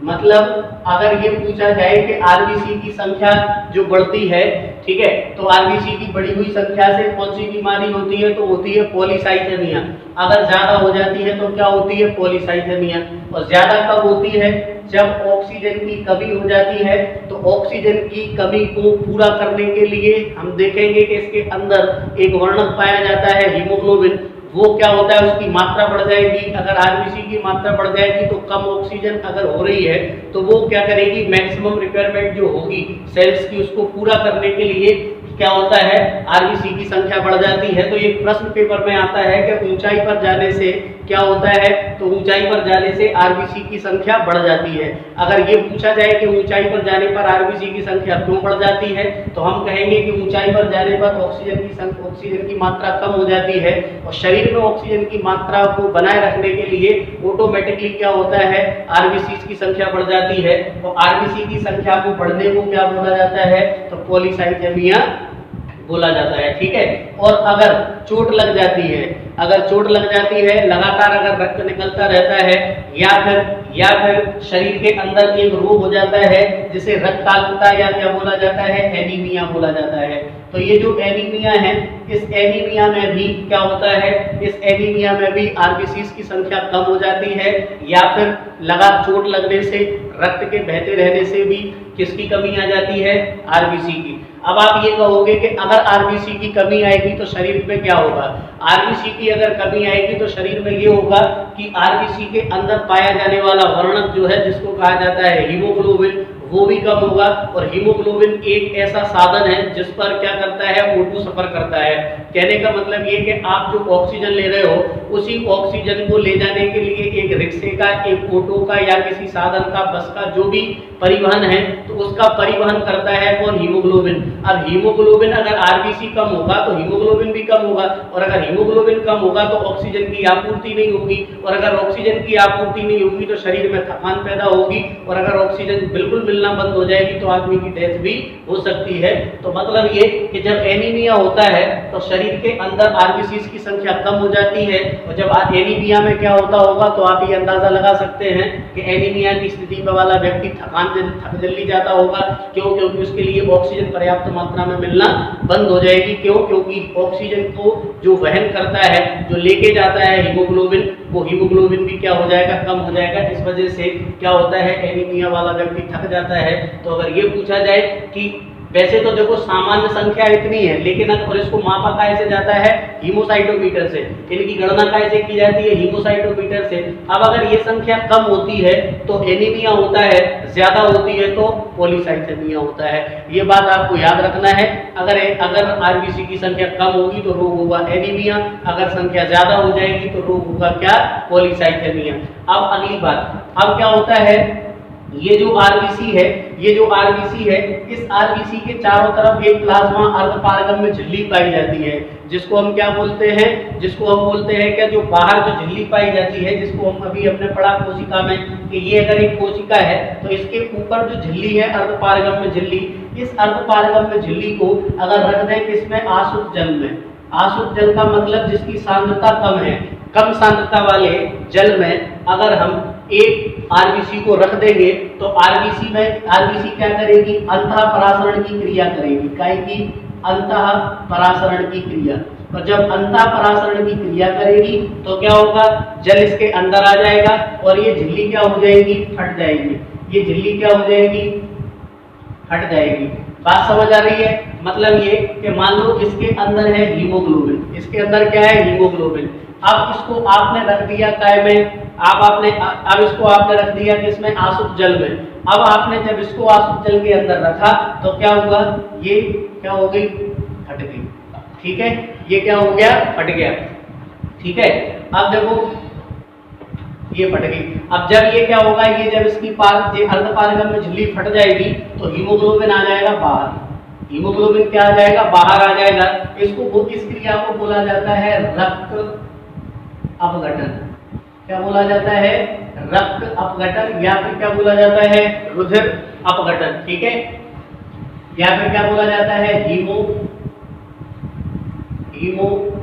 मतलब अगर ये पूछा जाए कि आरबीसी की संख्या जो बढ़ती है, ठीक है, तो आरबीसी की बढ़ी हुई संख्या से कौन सी बीमारी होती है, तो होती है पॉलीसाइथेमिया। अगर ज्यादा हो जाती है तो क्या होती है, पॉलीसाइथेमिया। और ज्यादा कब होती है, जब ऑक्सीजन की कमी हो जाती है। तो ऑक्सीजन की कमी को पूरा करने के लिए हम देखेंगे कि इसके अंदर एक वर्णक पाया जाता है, हीमोग्लोबिन। वो क्या होता है, उसकी मात्रा बढ़ जाएगी। अगर आरबीसी की मात्रा बढ़ जाएगी तो कम ऑक्सीजन अगर हो रही है तो वो क्या करेगी, मैक्सिमम रिक्वायरमेंट जो होगी सेल्स की, उसको पूरा करने के लिए क्या होता है, आरबीसी की संख्या बढ़ जाती है। तो ये प्रश्न पेपर में आता है कि ऊंचाई पर जाने से क्या होता है, तो ऊंचाई पर जाने से आरबीसी की संख्या बढ़ जाती है। अगर ये पूछा जाए कि ऊंचाई पर जाने पर आरबीसी की संख्या क्यों बढ़ जाती है, तो हम कहेंगे कि ऊंचाई पर जाने पर ऑक्सीजन की मात्रा कम हो जाती है, और शरीर में ऑक्सीजन की मात्रा को बनाए रखने के लिए ऑटोमेटिकली क्या होता है, आरबीसी की संख्या बढ़ जाती है। तो आरबीसी की संख्या को बढ़ने को क्या बोला जाता है, तो पॉलीसाइथेमिया बोला जाता है, ठीक है। और अगर चोट लग जाती है, अगर चोट लग जाती है, लगातार अगर रक्त निकलता रहता है, या फिर शरीर के अंदर एक रोग हो जाता है जिसे रक्ताल्पता या क्या बोला जाता है, एनीमिया बोला जाता है। तो ये जो एनीमिया है, इस एनीमिया में भी क्या होता है, इस एनीमिया में भी आरबीसी की संख्या कम हो जाती है, या फिर लगातार चोट लगने से, रक्त के बहते रहने से भी किसकी कमी आ जाती है, आरबीसी की। अब आप ये कहोगे कि अगर आरबीसी की कमी आएगी तो शरीर में क्या होगा, आरबीसी की अगर कमी आएगी तो शरीर में ये होगा कि आरबीसी के अंदर पाया जाने वाला वर्णक जो है, जिसको कहा जाता है हीमोग्लोबिन, वो भी कम होगा। और हीमोग्लोबिन एक ऐसा साधन है जिस पर क्या करता है, O2 सफर करता है। कहने का मतलब ये कि आप जो ऑक्सीजन ले रहे हो, उसी ऑक्सीजन को ले जाने के लिए एक रिक्शे का, एक ऑटो का, या किसी साधन का, बस का, जो भी परिवहन है, तो उसका परिवहन करता है कौन, हीमोग्लोबिन। अब हीमोग्लोबिन अगर आरबीसी कम होगा तो हीमोग्लोबिन भी कम होगा, और अगर हीमोग्लोबिन कम होगा तो ऑक्सीजन की आपूर्ति नहीं होगी, और अगर ऑक्सीजन की आपूर्ति नहीं होगी तो शरीर में थकान पैदा होगी, और अगर ऑक्सीजन बिल्कुल मिलना बंद हो जाएगी तो आदमी की डेथ भी हो सकती है। तो मतलब ये कि जब एनीमिया होता है तो शरीर के अंदर आरबीसी की संख्या कम हो जाती है, और जब एनीमिया में क्या होता होगा तो आप ये अंदाजा लगा सकते हैं कि एनीमिया की स्थिति में वाला व्यक्ति थक जल्दी जाता होगा। क्यों, क्योंकि उसके लिए ऑक्सीजन पर्याप्त मात्रा में मिलना बंद हो जाएगी। क्यों, क्योंकि ऑक्सीजन को जो वहन करता है, जो लेके जाता है हीमोग्लोबिन, वो हीमोग्लोबिन भी क्या हो जाएगा, कम हो जाएगा। इस वजह से क्या होता है, एनीमिया वाला व्यक्ति थक जाता है। तो अगर ये पूछा जाए कि वैसे तो देखो सामान्य संख्या इतनी है, लेकिन और इसको मापा कैसे जाता है, हीमोसाइटोमीटर से, इनकी गणना कैसे की जाती है, हीमोसाइटोमीटर से। अब अगर ये संख्या कम होती है तो एनीमिया होता है, ज्यादा होती है तो पॉलीसाइथेमिया होता है। ये बात आपको याद रखना है। अगर आरबीसी की संख्या कम होगी तो रोग होगा एनीमिया, अगर संख्या ज्यादा हो जाएगी तो रोग होगा क्या, पॉलीसाइथेमिया। अब अगली बात, अब क्या होता है, ये जो आरबीसी है, इस आरबीसी के चारों तरफ एक प्लाज्मा अर्धपारगम्य झिल्ली पाई जाती है, जिसको हम क्या बोलते हैं, क्या, जो बाहर जो झिल्ली पाई जाती है, जिसको हम अभी हमने पढ़ा कोशिका में कि ये अगर एक कोशिका है तो इसके ऊपर जो झिल्ली है अर्धपारगम्य झिल्ली, इस अर्धपारगम्य झिल्ली को अगर रख दें किसमें, आसुत जल में। आसुत जल का मतलब जिसकी सांद्रता कम है, कम सांद्रता वाले जल में अगर हम एक आरबीसी को रख देंगे तो आरबीसी क्या करेगी, अंतःपरासरण की क्रिया करेगी। काय की, अंतःपरासरण की क्रिया। और जब अंतःपरासरण की क्रिया करेगी तो क्या होगा, जल इसके अंदर आ जाएगा और ये झिल्ली क्या हो जाएगी, फट जाएगी। ये झिल्ली क्या हो जाएगी, फट जाएगी। बात समझ आ रही है? मतलब ये कि मान लो इसके अंदर है हीमोग्लोबिन, इसके अंदर क्या है, हीमोग्लोबिन। अब इसको आपने रख दिया काय में, आप आपने अब इसको आपने रख दिया किसमें, आसुत जल में। अब आपने जब इसको आसुत जल के अंदर रखा तो क्या हुआ, ये क्या हो गई, फट गई। ठीक है, ये क्या हो गया, फट गया। ठीक है, अब देखो ये फट गई। अब जब ये क्या होगा, ये जब इसकी अर्धपारगम में झिल्ली फट जाएगी तो हीमोग्लोबिन आ जाएगा बाहर। हीमोग्लोबिन क्या आ जाएगा, बाहर आ जाएगा। इस क्रिया को बोला जाता है रक्त अपघटन। क्या बोला जाता है, रक्त अपघटन, या फिर क्या बोला जाता है, रुधिर अपघटन। ठीक है, या फिर क्या बोला जाता है, हीमोसाइनस।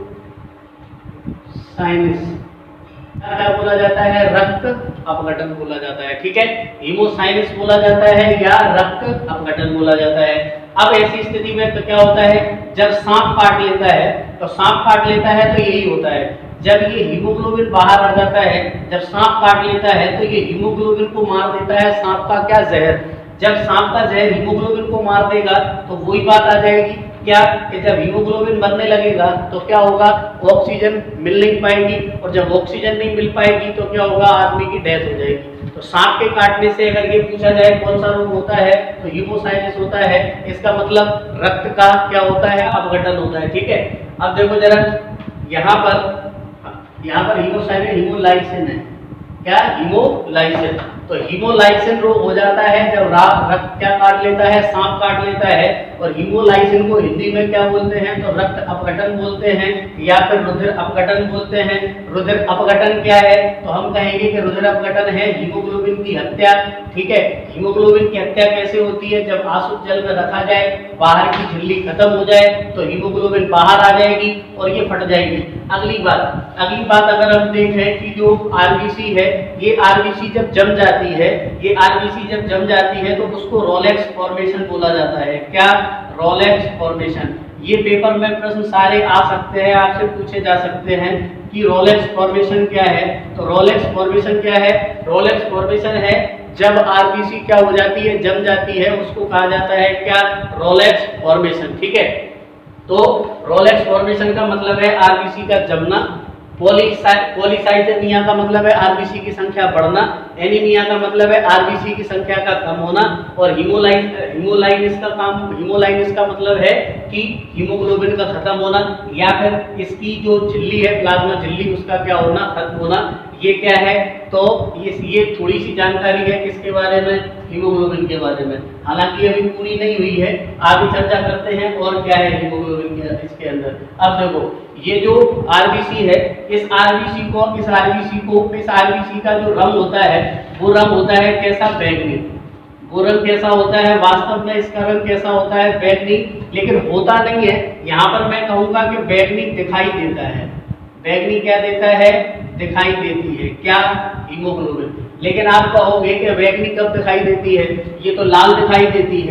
क्या बोला जाता है, रक्त अपघटन बोला जाता है। ठीक है, हीमोसाइनस बोला जाता है या रक्त अपघटन बोला जाता है। अब ऐसी स्थिति में तो क्या होता है, जब सांप काट लेता है तो सांप काट लेता है तो यही होता है, जब ये हीमोग्लोबिन बाहर आ जाता है, जब सांप काट लेता है तो ये हीमोग्लोबिन को मार देता है, सांप का क्या, जहर। जब सांप का जहर हीमोग्लोबिन को मार देगा तो वही बात आ जाएगी क्या, कि जब हीमोग्लोबिन बनने लगेगा तो क्या होगा, ऑक्सीजन मिल नहीं पाएगी, और जब ऑक्सीजन नहीं मिल पाएगी तो क्या होगा, आदमी की डेथ हो जाएगी। तो सांप के काटने से अगर ये पूछा जाए कौन सा रोग होता है तो हीमोसाइनस होता है। इसका मतलब रक्त का क्या होता है, अपघटन होता है। ठीक है, अब देखो जरा यहाँ पर हीमोसाइनस हीमोलाइसिन है, क्या, हीमोलाइसिन। तो हीमोलाइसिन रोग हो जाता है जब रक्त क्या काट लेता है, सांप काट लेता है। और हीमोलाइसिन को हिंदी में क्या बोलते हैं, तो रक्त अपघटन बोलते हैं या फिर रुधिर अपघटन बोलते हैं। रुधिर अपघटन क्या है, तो हम कहेंगे कि रुधिर अपघटन है हीमोग्लोबिन की हत्या। ठीक है, हीमोग्लोबिन की हत्या कैसे होती है, जब आसुत जल में रखा जाए, बाहर की झिल्ली खत्म हो जाए तो हीमोग्लोबिन बाहर आ जाएगी और ये फट जाएगी। अगली बात अगर हम देखें कि जो आरबीसी है, ये आरबीसी जब जम जाती है, ये आरबीसी जब जम जाती है तो उसको रोलेक्स फॉर्मेशन बोला जाता है। क्या, रोलेक्स फॉर्मेशन। ये पेपर में प्रश्न सारे आ सकते हैं, आपसे पूछे जा सकते हैं कि रोलेक्स फॉर्मेशन क्या है। तो रोलेक्स फॉर्मेशन क्या है, रोलेक्स फॉर्मेशन है जब आरबीसी क्या हो जाती है, जम जाती है, उसको कहा जाता है क्या, रोलेक्स फॉर्मेशन। ठीक है, तो रोलेक्स फॉर्मेशन का मतलब है आरबीसी का जमना। पॉलीसाइथेमिया का मतलब है आरबीसी की संख्या बढ़ना। एनीमिया का मतलब है आरबीसी की संख्या का कम होना। और हीमोलाइसिस का मतलब है कि हीमोग्लोबिन का खत्म होना, या फिर इसकी जो झिल्ली है, प्लाज्मा झिल्ली, उसका क्या होना, खत्म होना। ये क्या है, तो ये थोड़ी सी जानकारी है किसके बारे में, हीमोग्लोबिन के बारे में। हालांकि अभी पूरी नहीं हुई है, आगे चर्चा करते हैं और क्या है हीमोग्लोबिन इसके अंदर। अब देखो ये जो आरबीसी है, इस आरबीसी का जो रंग होता है, वो रंग होता है कैसा, बैगनी। वो रंग कैसा होता है, वास्तव में इसका रंग कैसा होता है, बैगनी। लेकिन होता नहीं है, यहाँ पर मैं कहूंगा कि बैगनी दिखाई देता है। बैगनी क्या देता है, दिखाई देती है, क्या, हीमोग्लोबिन। लेकिन आप कहोगे कि बैगनी कब दिखाई देती है, ये तो लाल दिखाई देती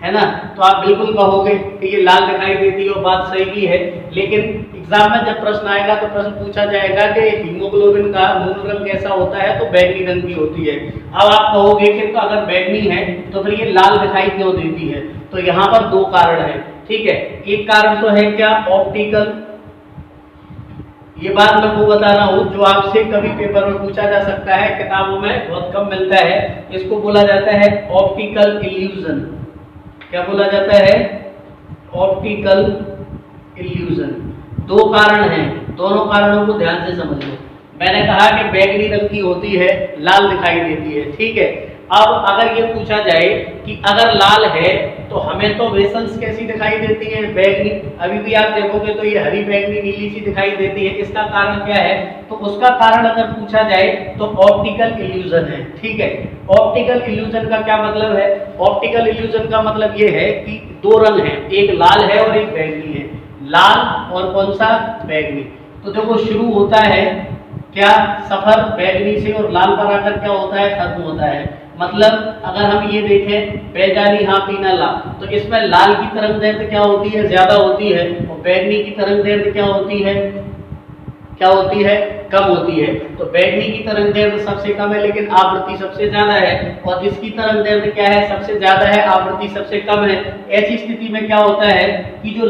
है ना। तो आप बिल्कुल कहोगे कि ये लाल दिखाई देती है, और बात सही भी है। लेकिन एग्जाम में जब प्रश्न आएगा तो प्रश्न पूछा जाएगा कि हीमोग्लोबिन का मूल रंग कैसा होता है, तो बैगनी रंग की होती है। अब आप कहोगे कि तो अगर बैगनी है तो फिर ये लाल दिखाई क्यों देती है, तो यहाँ पर दो कारण है। ठीक है, एक कारण तो है क्या, ऑप्टिकल। ये बात मैं वो बता रहा हूँ जो आपसे कभी पेपर में पूछा जा सकता है, किताबों में बहुत कम मिलता है। इसको बोला जाता है ऑप्टिकल इल्यूजन। क्या बोला जाता है, ऑप्टिकल इल्यूजन। दो कारण हैं, दोनों कारणों को ध्यान से समझ लो। मैंने कहा कि बैगनी रंग की होती है, लाल दिखाई देती है। ठीक है, अब अगर ये पूछा जाए कि अगर लाल है तो हमें तो वेसल्स कैसी दिखाई देती है, बैगनी। अभी भी आप देखोगे तो ये हरी बैगनी नीली सी दिखाई देती है। इसका कारण क्या है, तो उसका कारण अगर पूछा जाए तो ऑप्टिकल इल्यूजन है। ठीक है, ऑप्टिकल इल्यूजन का क्या मतलब है, ऑप्टिकल इल्यूजन का मतलब ये है कि दो रंग हैं, एक लाल है और एक बैगनी है। लाल और कौन सा, बैगनी। तो देखो शुरू होता है क्या, सफर बैगनी से, और लाल पर आकर क्या होता है, खत्म होता है। मतलब अगर हम ये देखें, बेजानी हाँ पीना ला, तो इसमें लाल की तरंग दैर्घ्य क्या होती है, ज्यादा होती है, और बैगनी की तरंग दैर्घ्य क्या होती है, कम होती है। तो बैगनी की तरंग दैर्ध्य सबसे कम है लेकिन आवृत्ति सबसे ज्यादा है, और इसकी तरंग दैर्ध्य क्या है, सबसे ज्यादा है, आवृत्ति सबसे कम है। ऐसी स्थिति में क्या होता है कि जो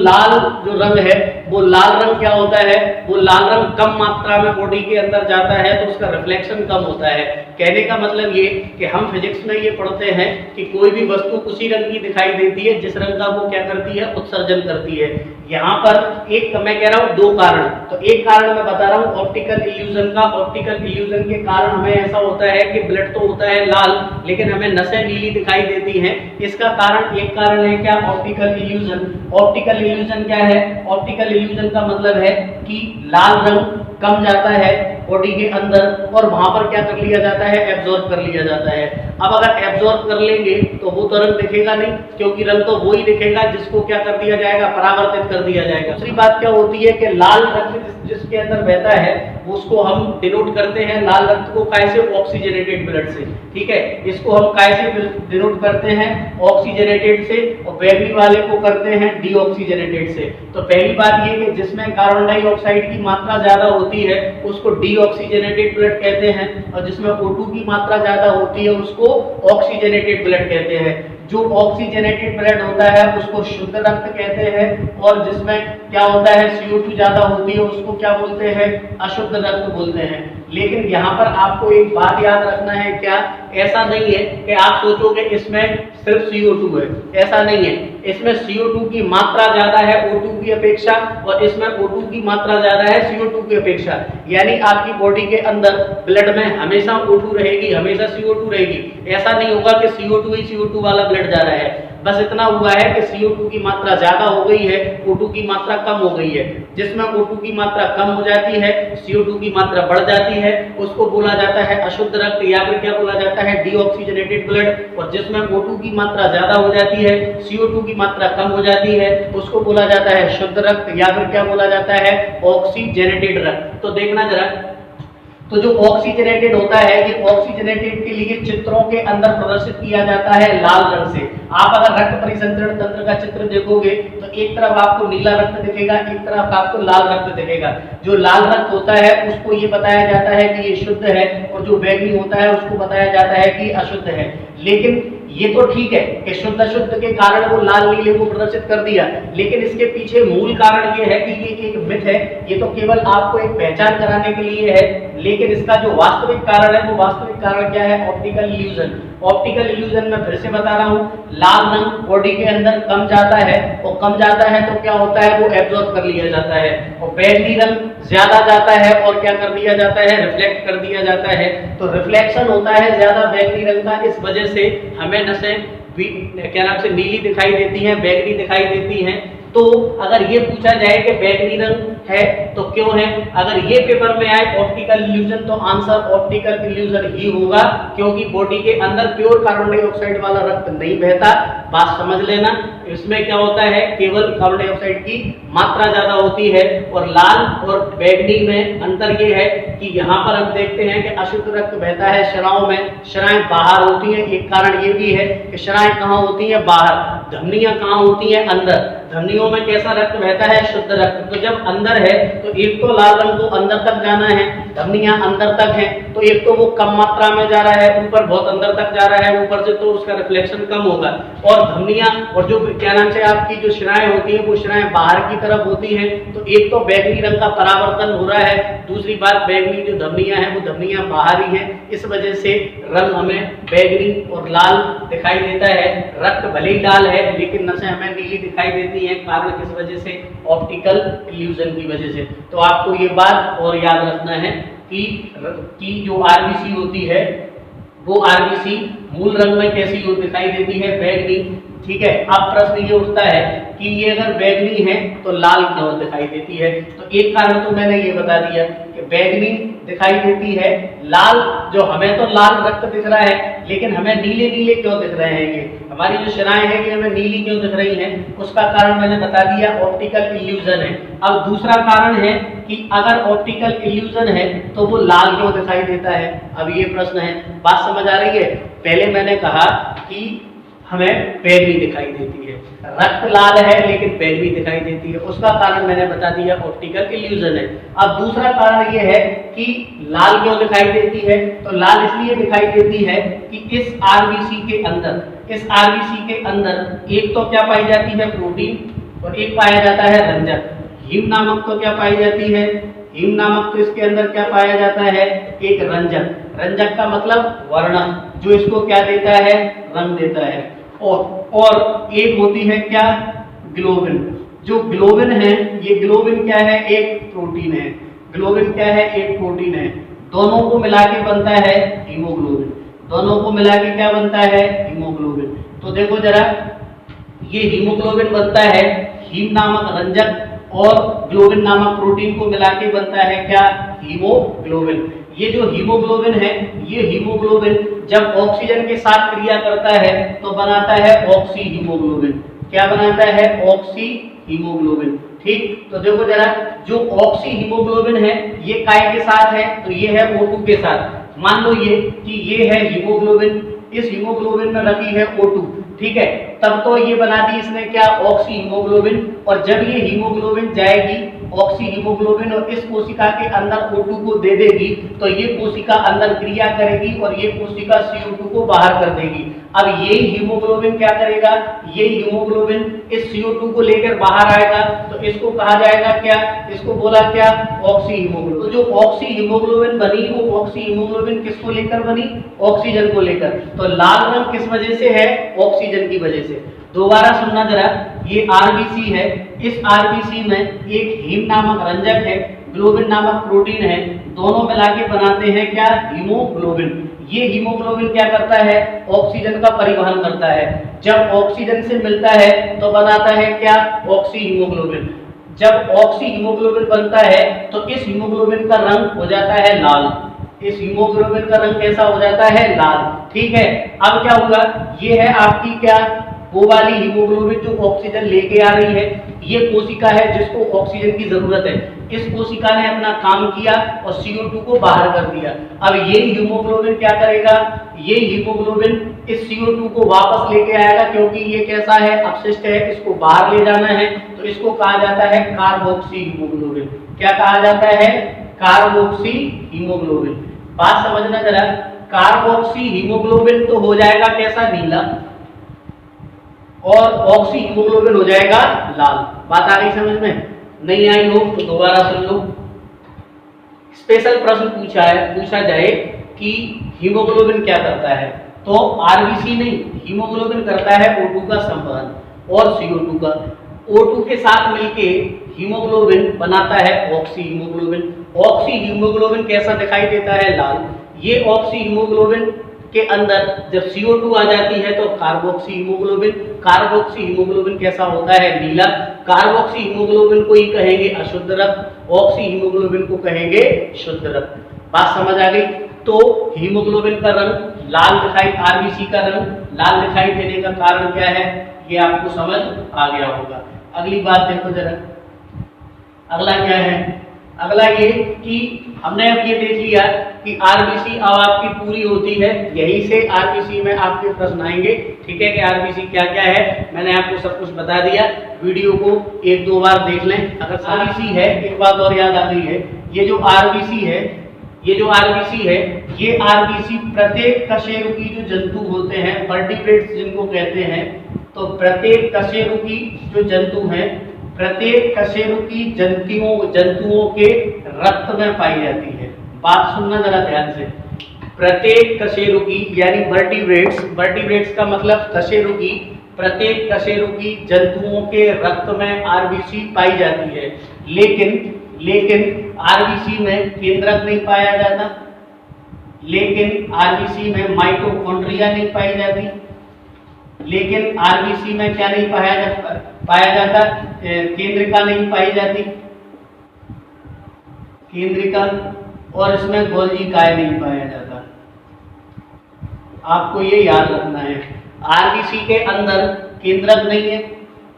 रंग है वो लाल रंग क्या होता है, वो लाल रंग कम मात्रा में बॉडी के अंदर जाता है तो उसका रिफ्लेक्शन कम होता है। कहने का मतलब ये कि हम फिजिक्स में ये पढ़ते हैं कि कोई भी वस्तु उसी रंग की दिखाई देती है जिस रंग का वो क्या करती है, उत्सर्जन करती है। यहाँ पर एक मैं कह रहा हूँ दो कारण, तो एक कारण मैं बता रहा हूँ ऑप्टिकल इल्यूजन का। ऑप्टिकल इल्यूजन के कारण हमें ऐसा होता है कि ब्लड तो होता है लाल लेकिन हमें नसें नीली दिखाई देती हैं। इसका कारण, एक कारण है क्या, ऑप्टिकल इल्यूजन। ऑप्टिकल इल्यूजन क्या है, ऑप्टिकल इल्यूजन का मतलब है कि लाल रंग कम जाता है बॉडी के अंदर और वहां पर क्या कर लिया जाता है, एब्जॉर्ब कर लिया जाता है। अब अगर एब्जॉर्ब कर लेंगे तो वो तो रंग दिखेगा नहीं, क्योंकि रंग तो वो ही दिखेगा जिसको क्या कर दिया जाएगा, परावर्तित कर दिया जाएगा। दूसरी बात क्या होती है कि लाल रक्त जिसके अंदर बहता है उसको हम डिनोट करते हैं, लाल रक्त को कैसे, ऑक्सीजनेटेड ब्लड से। ठीक है, इसको हम कैसे डिनोट करते हैं, ऑक्सीजनेटेड से, और बैगनी वाले को करते हैं डीऑक्सीजनेटेड से। तो पहली बात ये कि जिसमें कार्बन डाइऑक्साइड की मात्रा ज्यादा होती है उसको डीऑक्सीजनेटेड ब्लड कहते हैं, और जिसमें O2 की मात्रा ज्यादा होती है उसको ऑक्सीजनेटेड ब्लड कहते हैं। जो ऑक्सीजनेटेड ब्लड होता है उसको शुद्ध रक्त कहते हैं, और जिसमें क्या होता है, CO2 ज्यादा होती है उसको क्या बोलते हैं, अशुद्ध रक्त बोलते हैं। लेकिन यहाँ पर आपको एक बात याद रखना है, क्या, ऐसा नहीं है कि आप सोचोगे इसमें सिर्फ CO2 है, ऐसा नहीं है। इसमें CO2 की मात्रा ज्यादा है O2 की अपेक्षा, और इसमें O2 की मात्रा ज्यादा है CO2 की अपेक्षा। यानी आपकी बॉडी के अंदर ब्लड में हमेशा O2 रहेगी, हमेशा CO2 रहेगी। ऐसा नहीं होगा कि CO2 ही CO2 वाला ब्लड जा रहा है। बस इतना हुआ है कि CO2 की मात्रा ज्यादा हो गई है, O2 की मात्रा कम हो गई है। जिसमें O2 की मात्रा कम हो जाती है, CO2 की मात्रा बढ़ जाती है, उसको बोला जाता है अशुद्ध रक्त, या फिर क्या बोला जाता है, डीऑक्सीजनेटेड ब्लड। और जिसमें O2 की मात्रा ज्यादा हो जाती है, CO2 की मात्रा कम हो जाती है, उसको बोला जाता है शुद्ध रक्त, या फिर क्या बोला जाता है, ऑक्सीजनेटेड रक्त। तो देखना जरा, तो जो ऑक्सीजनेटेड होता है, ये ऑक्सीजनेटेड के लिए चित्रों के अंदर प्रदर्शित किया जाता है लाल रंग से। आप अगर रक्त परिसंचरण तंत्र का चित्र देखोगे तो एक तरफ आपको नीला रक्त दिखेगा, एक तरफ आपको लाल रक्त दिखेगा। जो लाल रक्त होता है उसको ये बताया जाता है कि ये शुद्ध है, और जो बैगनी होता है उसको बताया जाता है कि अशुद्ध है। लेकिन ये तो ठीक है कि शुद्ध अशुद्ध के कारण वो लाल नीले को प्रदर्शित कर दिया, लेकिन इसके पीछे मूल कारण ये है कि ये एक मिथ है, ये तो केवल आपको एक पहचान कराने के लिए है। लेकिन इसका जो वास्तविक कारण है, वो वास्तविक कारण क्या है, ऑप्टिकल इल्यूजन। ऑप्टिकल इल्यूजन में फिर से बता रहा हूँ, लाल रंग बॉडी के अंदर कम जाता है, और कम जाता है तो क्या होता है, वो एब्जॉर्ब कर लिया जाता है। और बैगनी रंग ज्यादा जाता है और क्या कर दिया जाता है, रिफ्लेक्ट कर दिया जाता है। तो रिफ्लेक्शन होता है ज्यादा बैगनी रंग का, इस वजह से हमें नसें क्या नाम से नीली दिखाई देती हैं, बैगनी दिखाई देती हैं। तो अगर ये पूछा जाए कि बैगनी रंग है तो क्यों है, अगर ये पेपर में आए ऑप्टिकल इल्यूजन, तो आंसर ऑप्टिकल इल्यूजन ही होगा, क्योंकि बॉडी के अंदर प्योर कार्बन डाइऑक्साइड वाला रक्त नहीं बहता। बात समझ लेना, इसमें क्या होता है, केवल कार्बन डाइऑक्साइड की मात्रा ज्यादा होती है। और लाल और बैगनी में अंतर ये है कि यहाँ पर हम देखते हैं कि अशुद्ध रक्त बहता है शराओं में, शराएं बाहर होती हैं। एक कारण ये भी है कि शराएं कहाँ होती हैं, बाहर। धमनियां कहाँ होती हैं, अंदर। धमनियों में कैसा रक्त बहता है, शुद्ध रक्त। तो जब अंदर है तो एक तो लाल रंग को अंदर तक जाना है, धमनियां अंदर तक है, तो एक तो वो कम मात्रा में जा रहा है, ऊपर बहुत अंदर तक जा रहा है ऊपर से, तो उसका रिफ्लेक्शन कम होगा। और धमनियां और जो क्या नाम से आपकी जो शिराएं होती हैं, वो शिराएं बाहर की तरफ होती हैं, तो एक तो बैगनी रंग का परावर्तन हो रहा है, दूसरी बात बैगनी जो धमनियां हैं वो धमनियां बाहर ही हैं। इस वजह से रंग हमें बैगनी और लाल दिखाई देता है। रक्त भले ही लाल है लेकिन नसें हमें नीली दिखाई देती हैं, कारण किस वजह से, ऑप्टिकल इल्यूजन की वजह से। तो आपको ये बात और याद रखना है कि जो आरबीसी होती है वो आरबीसी मूल रंग में कैसी दिखाई देती है, बैगनी। ठीक है, अब प्रश्न ये उठता है कि ये अगर बैगनी है तो लाल क्यों दिखाई देती है। तो एक कारण तो मैंने ये बता दिया कि बैगनी दिखाई देती है, लाल जो हमें तो लाल रक्त दिख रहा है लेकिन हमें नीले नीले क्यों दिख रहे हैं, ये हमारी जो शिराएं हैं ये हमें नीली क्यों दिख रही हैं, उसका कारण मैंने बता दिया, ऑप्टिकल इल्यूजन है। अब दूसरा कारण है कि अगर ऑप्टिकल इल्यूजन है तो वो लाल क्यों दिखाई देता है। अब ये प्रश्न है, बात समझ आ रही है। पहले मैंने कहा कि हमें पैरवी दिखाई देती है। रक्त लाल है लेकिन पैरवी दिखाई देती है, उसका कारण मैंने बता दिया ऑप्टिकल इल्यूजन है। अब दूसरा कारण ये है कि लाल क्यों दिखाई देती है, तो लाल इसलिए दिखाई देती है कि इस आरबीसी के अंदर एक तो क्या पाई जाती है, प्रोटीन, और एक पाया जाता है रंजक। हीम नामक तो क्या पाई जाती है, हीम नामक तो इसके अंदर क्या पाया जाता है, एक रंजक। रंजक का मतलब वर्णक, जो इसको क्या देता है, रंग देता है। और एक होती है क्या, ग्लोबिन। जो ग्लोबिन है, ये ग्लोबिन क्या है, एक प्रोटीन है। ग्लोबिन क्या है, एक प्रोटीन है। दोनों को मिला के बनता है हीमोग्लोबिन। दोनों को मिला के क्या बनता है, हीमोग्लोबिन। तो देखो जरा, ये हीमोग्लोबिन बनता है हीम नामक रंजक और ग्लोबिन नामक प्रोटीन को मिला के बनता है क्या, हीमोग्लोबिन। ये जो हीमोग्लोबिन है, ये हीमोग्लोबिन जब ऑक्सीजन के साथ क्रिया करता है तो बनाता है ऑक्सी हीमोग्लोबिन। क्या बनाता है, ऑक्सी हीमोग्लोबिन। ठीक, तो देखो जरा, जो ऑक्सी हीमोग्लोबिन है ये काय के साथ है, तो ये है O2 के साथ। मान लो ये कि ये है हीमोग्लोबिन, इस हीमोग्लोबिन में रखी है O2, ठीक है, तब तो ये बना दी इसने क्या, ऑक्सी हीमोग्लोबिन। और जब ये हीमोग्लोबिन जाएगी ऑक्सी हीमोग्लोबिन और इस कोशिका के अंदर O2 को दे देगी, तो ये कोशिका अंदर क्रिया करेगी और ये कोशिका CO2 को बाहर कर देगी। अब ये हीमोग्लोबिन क्या करेगा, ये हीमोग्लोबिन इस CO2 को लेकर बाहर आएगा, तो इसको कहा जाएगा क्या, इसको बोला क्या, ऑक्सी हीमोग्लोबिन। तो जो ऑक्सी हीमोग्लोबिन बनी, वो ऑक्सी हीमोग्लोबिन किसको लेकर बनी, ऑक्सीजन को लेकर। तो लाल रंग किस वजह से है, ऑक्सीजन की वजह से। दोबारा सुनना जरा, ये आरबीसी है, इस आरबीसी में एक हीम नामक रंजक है, ग्लोबिन नामक प्रोटीन है, दोनों मिला के बनाते हैं क्या, हीमोग्लोबिन। ये हीमोग्लोबिन क्या करता है, ऑक्सीजन का परिवहन करता है। जब ऑक्सीजन से मिलता है तो बनाता है क्या, ऑक्सी हीमोग्लोबिन। जब ऑक्सी हीमोग्लोबिन बनता है तो इस हीमोग्लोबिन का रंग हो जाता है लाल। इस हीमोग्लोबिन का रंग कैसा हो जाता है, लाल। ठीक है, अब क्या होगा, ये है आपकी क्या, वो वाली हीमोग्लोबिन जो ऑक्सीजन लेके आ रही है। ये कोशिका है जिसको ऑक्सीजन की जरूरत है। इस कोशिका ने अपना काम किया और CO2 को बाहर कर दिया। अब ये हीमोग्लोबिन क्या करेगा, ये हीमोग्लोबिन इस CO2 को वापस लेके आएगा, क्योंकि ये कैसा है, अपशिष्ट है, इसको बाहर ले जाना है, तो इसको कहा जाता है कार्बोक्सी हीमोग्लोबिन। क्या कहा जाता है, कार्बोक्सी हीमोग्लोबिन। बात समझना जरा, कार्बोक्सी हीमोग्लोबिन तो हो जाएगा कैसा, नीला, और ऑक्सी हीमोग्लोबिन हो जाएगा लाल। बात आ गई समझ में, नहीं आई हो तो दोबारा सुन लो। स्पेशल प्रश्न पूछा जाए कि हीमोग्लोबिन क्या करता है, तो आरबीसी नहीं, हीमोग्लोबिन करता है O2 का संवहन और CO2 का। O2 के साथ मिलके हीमोग्लोबिन बनाता है ऑक्सी हीमोग्लोबिन। ऑक्सी हीमोग्लोबिन कैसा दिखाई देता है, लाल। ये ऑक्सी हीमोग्लोबिन के अंदर जब CO2 आ जाती है तो कार्बोक्सी हीमोग्लोबिन। कार्बोक्सी हीमोग्लोबिन कैसा होता है, नीला। कार्बोक्सी हीमोग्लोबिन को ही कहेंगे अशुद्ध रक्त, ऑक्सी हीमोग्लोबिन को कहेंगे शुद्ध रक्त। बात समझ आ गई। तो हीमोग्लोबिन का रंग लाल दिखाई, आरबीसी का रंग लाल दिखाई देने का कारण क्या है, ये आपको समझ आ गया होगा। अगली बात देखो जरा, अगला क्या है, अगला ये कि हमने अब ये देख लिया कि आरबीसी अब आपकी पूरी होती है, यही से आरबीसी में आपके प्रश्न आएंगे। ठीक है, कि आरबीसी क्या क्या है, मैंने आपको सब कुछ बता दिया। वीडियो को एक दो बार देख लें। अगर आरबीसी है, एक बात और याद आ गई है, ये जो आरबीसी है, ये आरबीसी प्रत्येक कशेरुकी जो जंतु होते हैं, वर्टिब्रेट्स जिनको कहते हैं, तो प्रत्येक कशेरुकी जो जंतु हैं, प्रत्येक कशेरुकी जंतुओं के रक्त में पाई जाती है। बात सुनना जरा ध्यान से। प्रत्येक कशेरुकी यानी वर्टिब्रेट्स का मतलब कशेरुकी, प्रत्येक कशेरुकी जंतुओं के रक्त में आरबीसी पाई जाती है। लेकिन आरबीसी में केंद्रक नहीं पाया जाता, लेकिन आरबीसी में माइटोकॉन्ड्रिया नहीं पाई जाती, लेकिन आरबीसी में क्या नहीं पाया जाता, केंद्रिका नहीं पाई जाती, केंद्रिका, और इसमें गोल्जी काय नहीं पाया जाता। आपको ये याद रखना है, आरबीसी के अंदर केंद्रक नहीं है,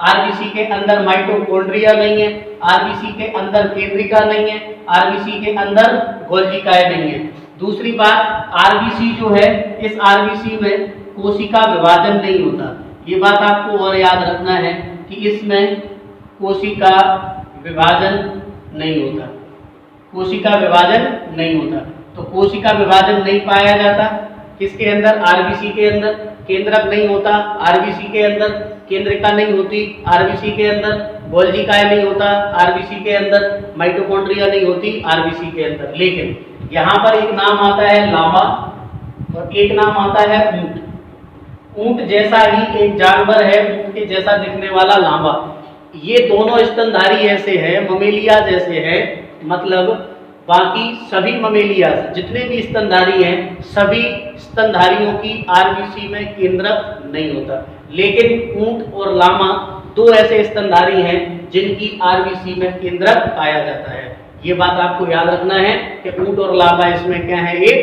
आरबीसी के अंदर माइटोकॉन्ड्रिया नहीं है, आरबीसी के अंदर केंद्रिका नहीं है, आरबीसी के अंदर गोल्जी काय नहीं है। दूसरी बात, आरबीसी जो है, इस आरबीसी में कोशिका विभाजन नहीं होता। ये बात आपको और याद रखना है कि इसमें कोशिका विभाजन नहीं होता, कोशिका विभाजन नहीं होता। तो कोशिका विभाजन नहीं पाया जाता किसके अंदर, आरबीसी के अंदर। केंद्रक नहीं होता आरबीसी के अंदर, केंद्रिका नहीं होती आरबीसी के अंदर, गोल्जी काय नहीं होता आरबीसी के अंदर, माइटोकॉन्ड्रिया नहीं होती आरबीसी के अंदर। लेकिन यहाँ पर एक नाम आता है लामा और एक नाम आता है ऊंट। ऊंट जैसा ही एक जानवर है, ऊंट के जैसा दिखने वाला लामा। ये दोनों स्तनधारी ऐसे हैं, ममेलिया जैसे हैं, मतलब बाकी सभी ममेलिया जितने भी स्तनधारी हैं, सभी स्तनधारियों की आरबीसी में केंद्रक नहीं होता। लेकिन ऊंट और लामा दो ऐसे स्तनधारी हैं जिनकी आरबीसी में केंद्रक पाया जाता है। ये बात आपको याद रखना है कि ऊंट और लामा इसमें क्या है, एक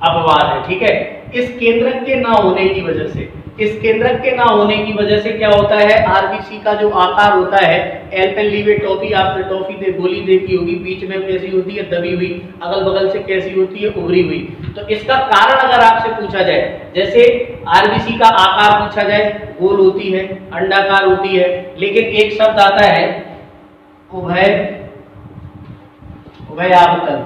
अपवाद है। ठीक है, इस केंद्रक के ना होने की वजह से, इस केंद्रक के ना होने की वजह से क्या होता है, आरबीसी का जो आकार होता है, एल्पेनलीबे टॉफी, आपने टॉफी दे गोली देखी होगी, बीच में कैसी होती है, दबी हुई, अगल बगल से कैसी होती है, उभरी हुई। तो इसका कारण अगर आपसे पूछा जाए, जैसे आरबीसी का आकार पूछा जाए, गोल होती है, अंडाकार होती है, लेकिन एक शब्द आता है उभयावतल।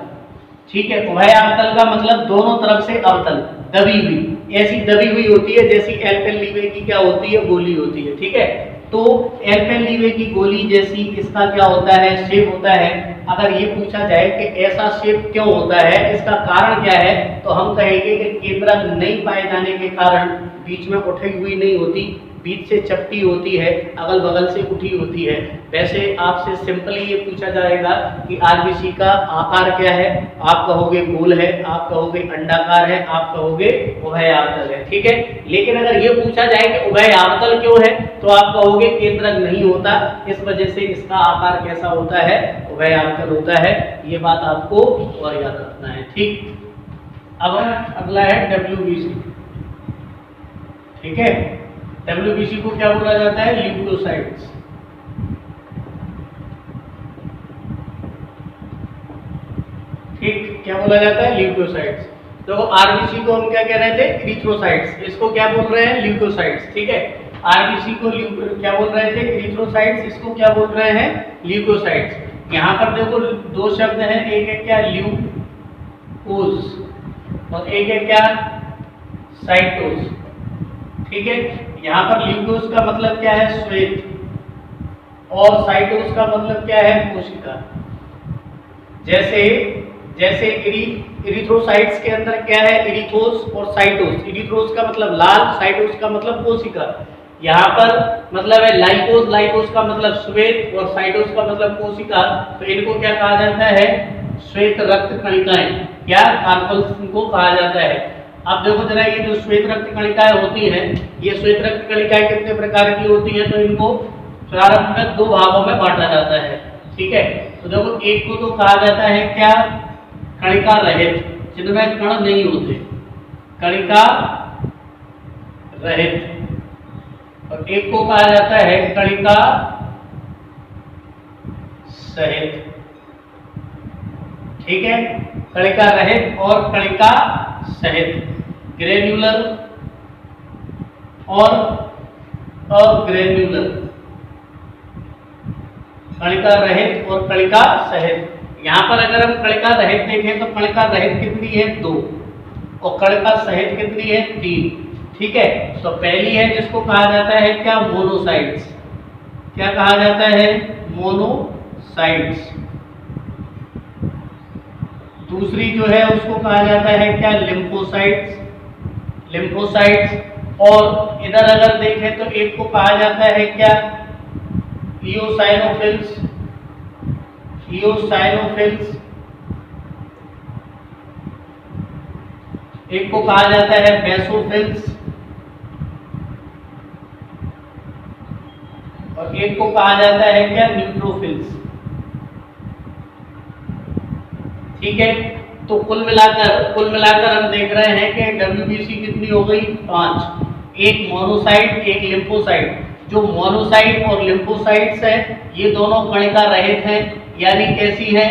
ठीक है, उभयावतल का मतलब दोनों तरफ से अवतल, दबी हुई, ऐसी दबी हुई होती है जैसी एल्पेनलीबे की क्या होती है, गोली होती है। ठीक है, तो एल्पेनलीबे की गोली जैसी इसका क्या होता है, शेप होता है। अगर ये पूछा जाए कि ऐसा शेप क्यों होता है, इसका कारण क्या है, तो हम कहेंगे कि केंद्रक नहीं पाए जाने के कारण बीच में उठी हुई नहीं होती, बीच से चपटी होती है, अगल बगल से उठी होती है। वैसे आपसे सिंपली ये पूछा जाएगा कि आरबीसी का आकार क्या है, आप कहोगे गोल है, आप कहोगे अंडाकार है, आप कहोगे उभयावतल है। ठीक है, लेकिन अगर ये पूछा जाए कि उभयावतल क्यों है, तो आप कहोगे केंद्रक नहीं होता, इस वजह से इसका आकार कैसा होता है, उभयावतल होता है। ये बात आपको और याद रखना है। ठीक, अब अगला है डब्ल्यूबीसी। ठीक है, डब्ल्यूबीसी को क्या बोला जाता है, ल्यूकोसाइट्स। ठीक, क्या बोला जाता है, ल्यूकोसाइट्स। तो आरबीसी को हम क्या कह रहे थे, इरिथ्रोसाइट्स, इसको क्या बोल रहे हैं, ल्यूकोसाइट्स। ठीक है, आरबीसी को क्या बोल रहे थे, इरिथ्रोसाइट्स, इसको क्या बोल रहे हैं, ल्यूकोसाइट्स। यहाँ पर देखो दो शब्द हैं, एक है क्या, ल्यूकोज और एक है क्या, साइटोज। ठीक है, यहाँ पर ल्यूकोज का मतलब क्या है, श्वेत, और साइटोज का मतलब क्या है, कोशिका। जैसे इरिथ्रोसाइट्स के अंदर क्या है, इरिथोस और साइटोस। इरिथ्रोस का मतलब लाल, साइटोस का मतलब कोशिका। यहाँ पर मतलब है लाइकोस, लाइकोस का मतलब श्वेत और साइटोस का मतलब कोशिका। तो इनको क्या कहा जाता है, श्वेत रक्त कणिकाएं, क्या कार्पल्स को कहा जाता है। अब देखो जरा, ये जो श्वेत रक्त कणिकाएं होती हैं, ये श्वेत रक्त कणिकाएं कितने प्रकार की होती हैं, तो इनको प्रारंभ में दो भागों में बांटा जाता है। ठीक है, तो देखो एक को तो कहा जाता है क्या, कणिका रहित, जिनमें कण नहीं होते, कणिका रहित, और एक को कहा जाता है कणिका सहित। ठीक है, कणिका रहित और कणिका सहित, ग्रेन्युलर और अग्रेन्युलर, कणिका रहित और कणिका सहित। यहाँ पर अगर हम कणिका रहित देखें तो कणिका रहित कितनी है, 2, और कणिका सहित कितनी है, 3। ठीक है, तो पहली है जिसको कहा जाता है क्या, मोनोसाइट्स। क्या कहा जाता है, मोनोसाइट्स। दूसरी जो है उसको कहा जाता है क्या, लिम्फोसाइट्स, लिम्फोसाइट्स। और इधर अगर देखें तो एक को कहा जाता है क्या, इओसाइनोफिल्स, इओसाइनोफिल्स। एक को कहा जाता है बेसोफिल्स, और एक को कहा जाता है क्या, न्यूट्रोफिल्स। ठीक है, तो कुल मिलाकर हम देख रहे हैं कि डब्ल्यूबीसी कितनी हो गई, 5। एक मोनोसाइट, एक लिम्फोसाइट। जो मोनोसाइट और लिम्फोसाइट्स है, ये दोनों कणिका रहित हैं, यानी कैसी है,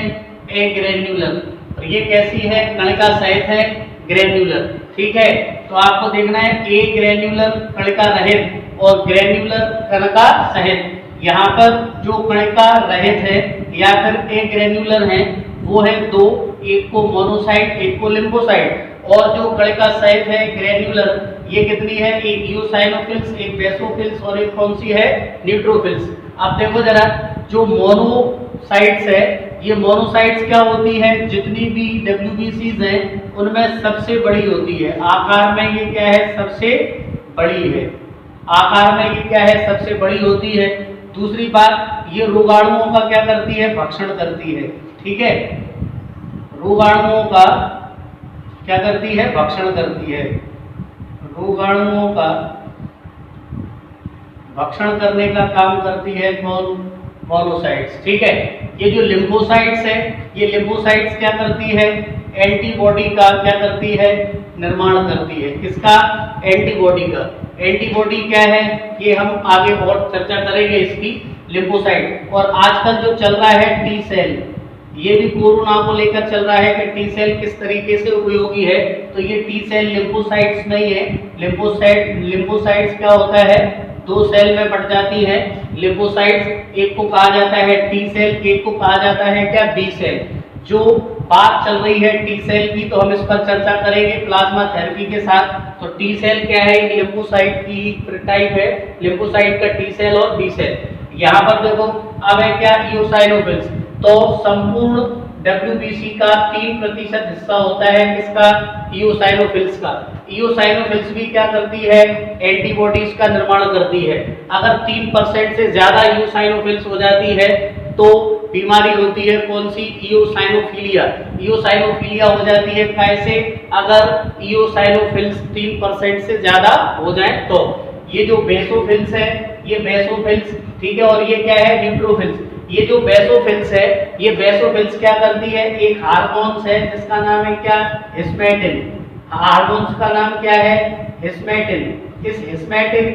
एग्रेन्युलर, और ये कैसी है, कणिका सहित है, ग्रेन्युलर। ठीक है। तो आपको देखना है ए ग्रेन्युलर कणिका रहित और ग्रेन्युलर कणिका सहित। यहाँ पर जो कणिका रहित है या फिर ए ग्रेन्युलर है वो है दो, एक को मोनोसाइट एक को लिम्फोसाइट, और जो कणिका सहित है ग्रेन्युलर ये कितनी है, एक इओसाइनोफिल्स एक बेसोफिल्स और एक कौन सी है, न्यूट्रोफिल्स। अब देखो जरा जो मोनोसाइट्स है, ये मोनोसाइट्स क्या होती है, जितनी भी WBCs हैं उनमें सबसे बड़ी होती है, आकार में ये क्या है, सबसे बड़ी है, आकार में ये क्या है, सबसे बड़ी होती है। दूसरी बात ये रोगाणुओं का क्या करती है, भक्षण करती है, ठीक है, रोगाणुओं का क्या करती है, भक्षण करती है, रोगाणुओं का भक्षण करने का काम करती है कौन, मोनोसाइट्स, ठीक है। ये जो लिम्फोसाइट्स है, ये लिम्फोसाइट्स क्या करती है, एंटीबॉडी का क्या करती है, निर्माण करती है, किसका, एंटीबॉडी का। एंटीबॉडी क्या है ये हम आगे और चर्चा करेंगे इसकी, लिम्फोसाइट। और आजकल जो चल रहा है टी सेल, ये भी कोरोना को लेकर चल रहा है कि टी सेल किस तरीके से उपयोगी है, तो ये टी सेल लिम्फोसाइट्स नहीं है। लिम्फोसाइट्स क्या होता है, दो सेल में बढ़ जाती है लिम्फोसाइट्स, एक को कहा जाता है टी सेल, एक को कहा जाता है क्या, बी सेल। जो बात चल रही है टी सेल की तो हम इस पर चर्चा करेंगे प्लाज्मा थेरेपी के साथ। तो टी सेल क्या है, लिम्फोसाइट की टाइप है, लिम्फोसाइट का टी सेल और बी सेल। यहाँ पर देखो अब है क्या, इओसाइनोफिल्स। तो संपूर्ण WBC का 3% हिस्सा होता है किसका, इओसाइनोफिल्स का। इओसाइनोफिल्स भी क्या करती है, एंटीबॉडीज का निर्माण करती है। अगर 3% से ज्यादा इओसाइनोफिल्स हो जाती है तो बीमारी होती है कौन सी, इओसाइनोफिलिया। इओसाइनोफिलिया हो जाती है कैसे, अगर इओसाइनोफिल्स 3% से ज्यादा हो जाए तो। ये जो बेसोफिल्स है, ये बेसोफिल्स, ठीक है, और ये क्या है, न्यूट्रोफिल्स। ये जो बेसोफिल्स है, ये बेसोफिल्स क्या करती है, एक हार्मोन्स है जिसका नाम है क्या, हिस्टैटिन। हार्मोन्स का नाम क्या है, हिस्टैटिन। इस हिस्टैटिन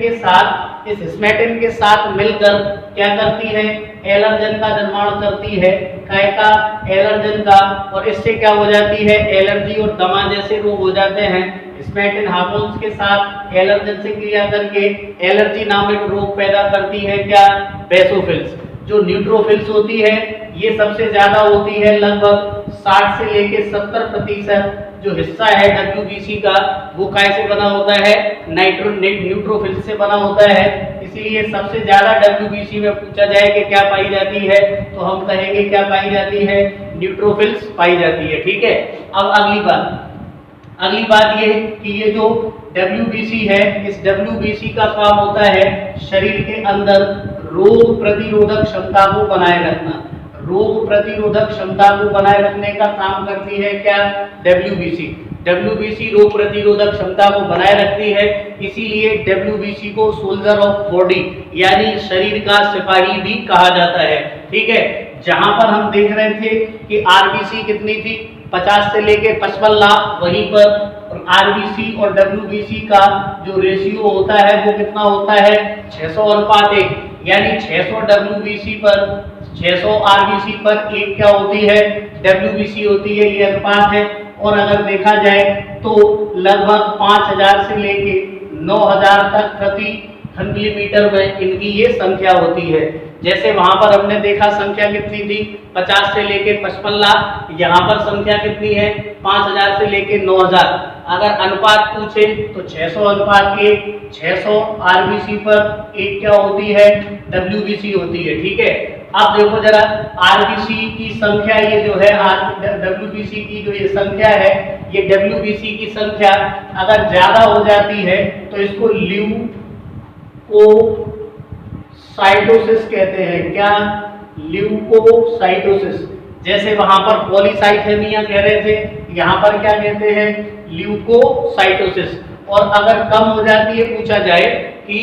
के साथ मिलकर क्या करती है, एलर्जन का निर्माण करती है, काय का, एलर्जन का, और इससे क्या हो जाती है, एलर्जी और दमा जैसे रोग हो जाते हैं। हिस्टैटिन हार्मोन्स के साथ एलर्जन से क्रिया करके एलर्जी नामक रोग पैदा करती है क्या, बेसोफिल्स। जो न्यूट्रोफिल्स होती है ये सबसे ज्यादा होती है, लगभग 60 से लेके 70% जो हिस्सा है WBC का वो कैसे बना होता है, न्यूट्रोफिल्स से बना होता है। इसीलिए सबसे ज्यादा WBC में पूछा जाए कि क्या पाई जाती है तो हम कहेंगे क्या पाई जाती है, न्यूट्रोफिल्स पाई जाती है, ठीक है। अब अगली बात ये कि ये जो WBC है, इस WBC का काम होता है शरीर के अंदर रोग प्रतिरोधक क्षमता को बनाए रखना। रोग प्रतिरोधक क्षमता को बनाए रखने का काम करती है क्या, WBC रोग प्रतिरोधक क्षमता को बनाए रखती है। इसीलिए WBC को सोल्जर ऑफ बॉडी यानी शरीर का सिपाही भी कहा जाता है, ठीक है। जहां पर हम देख रहे थे कि RBC कितनी थी, 50 से लेके 55 लाख, वहीं पर RBC और WBC का जो रेशियो होता है वो कितना होता है, 600:1, यानी 600 WBC पर 600 RBC पर एक क्या होती है, WBC होती है, ये अनुपात है। और अगर देखा जाए तो लगभग 5000 से लेके 9000 तक प्रति घन मिलीमीटर में इनकी ये संख्या होती है। जैसे वहां पर हमने देखा संख्या कितनी थी, 50 से लेके 55 लाख, यहाँ पर संख्या कितनी है, 5000 से लेके 9000। अगर अनुपात पूछे तो 600:1, 600 RBC पर एक क्या होती है, WBC होती है, ठीक है। अब देखो जरा RBC की संख्या, ये जो है WBC की जो ये संख्या है, ये WBC की संख्या अगर ज्यादा हो जाती है तो इसको ल्यूकोसाइटोसिस कहते हैं, क्या, ल्यूकोसाइटोसिस। जैसे वहां पर पॉलीसाइथेमिया कह रहे थे, यहाँ पर क्या कहते हैं, ल्यूकोसाइटोसिस। और अगर कम हो जाती है, पूछा जाए कि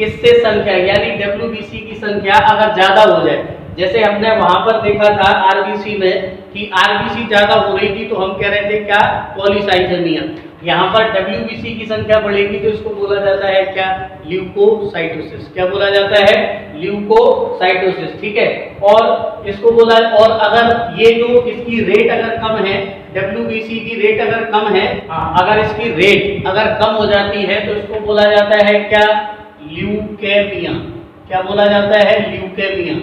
इससे संख्या यानी WBC की संख्या अगर ज्यादा हो जाए, जैसे हमने वहां पर देखा था RBC में कि RBC ज्यादा हो रही थी तो हम कह रहे थे क्या, पॉलीसाइथेमिया। यहाँ पर WBC की संख्या बढ़ेगी तो इसको बोला जाता है क्या, ल्यूकोसाइटोसिस। क्या बोला जाता है, ल्यूकोसाइटोसिस, ठीक है। और इसको बोला, और अगर ये जो इसकी रेट अगर कम है WBC की रेट अगर कम है, हाँ। अगर इसकी रेट अगर कम हो जाती है तो इसको बोला जाता है क्या? ल्यूकेमिया। क्या बोला जाता है? ल्यूकेमिया।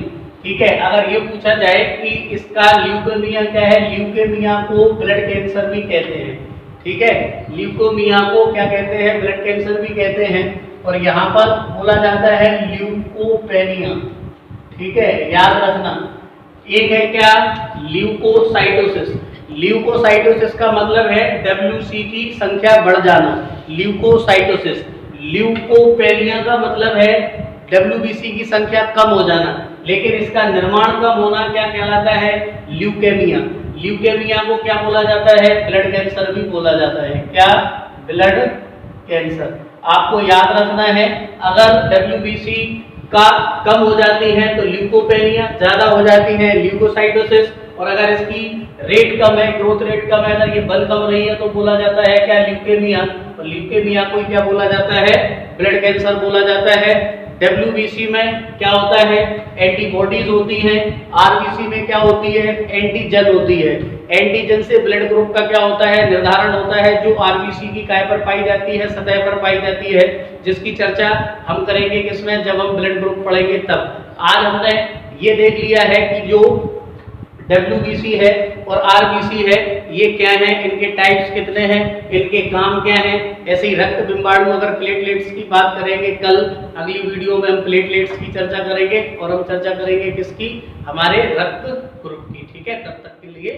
ठीक है, अगर ये पूछा जाए कि इसका ल्यूकेमिया क्या है, ल्यूकेमिया को ब्लड कैंसर भी कहते हैं। ठीक है, ल्यूकेमिया को क्या कहते हैं? ब्लड कैंसर भी कहते हैं। और यहाँ पर बोला जाता है ल्यूकोपेनिया। ठीक है, याद रखना। एक है क्या? ल्यूकोसाइटोसिस। ल्यूकोसाइटोसिस का मतलब है WC की संख्या बढ़ जाना, ल्यूकोसाइटोसिस। ल्यूकोपेनिया का मतलब है WBC की संख्या कम हो जाना, लेकिन इसका निर्माण कम होना क्या कहलाता है? ल्यूकेमिया। ल्यूकेमिया को क्या बोला जाता है? ब्लड कैंसर भी बोला जाता है। क्या? Blood cancer. आपको याद रखना है, अगर WBC का कम हो जाती है तो ल्यूकोपेनिया, ज्यादा हो जाती है ल्यूकोसाइटोसिस, और अगर इसकी रेट कम है, ग्रोथ रेट कम है, अगर ये बल कम रही है तो बोला जाता है क्या? ल्यूकेमिया। और ल्यूकेमिया को क्या बोला जाता है? ब्लड कैंसर बोला जाता है। WBC में क्या होता है? एंटीबॉडीज होती हैं। RBC में क्या होती है? एंटीजन होती है। एंटीजन से ब्लड ग्रुप का क्या होता है? निर्धारण होता है, जो RBC की काय पर पाई जाती है? सतह पर पाई जाती है, जिसकी चर्चा हम करेंगे किसमें? जब हम ब्लड ग्रुप पढ़ेंगे तब। आज हमने ये देख लिया है कि जो WBC है और RBC है ये क्या है, इनके टाइप्स कितने हैं, इनके काम क्या हैं। ऐसे ही रक्त बिंबाणु, अगर प्लेटलेट्स की बात करेंगे कल अगली वीडियो में हम प्लेटलेट्स की चर्चा करेंगे, और हम चर्चा करेंगे किसकी? हमारे रक्त ग्रुप की। ठीक है, तब तक के लिए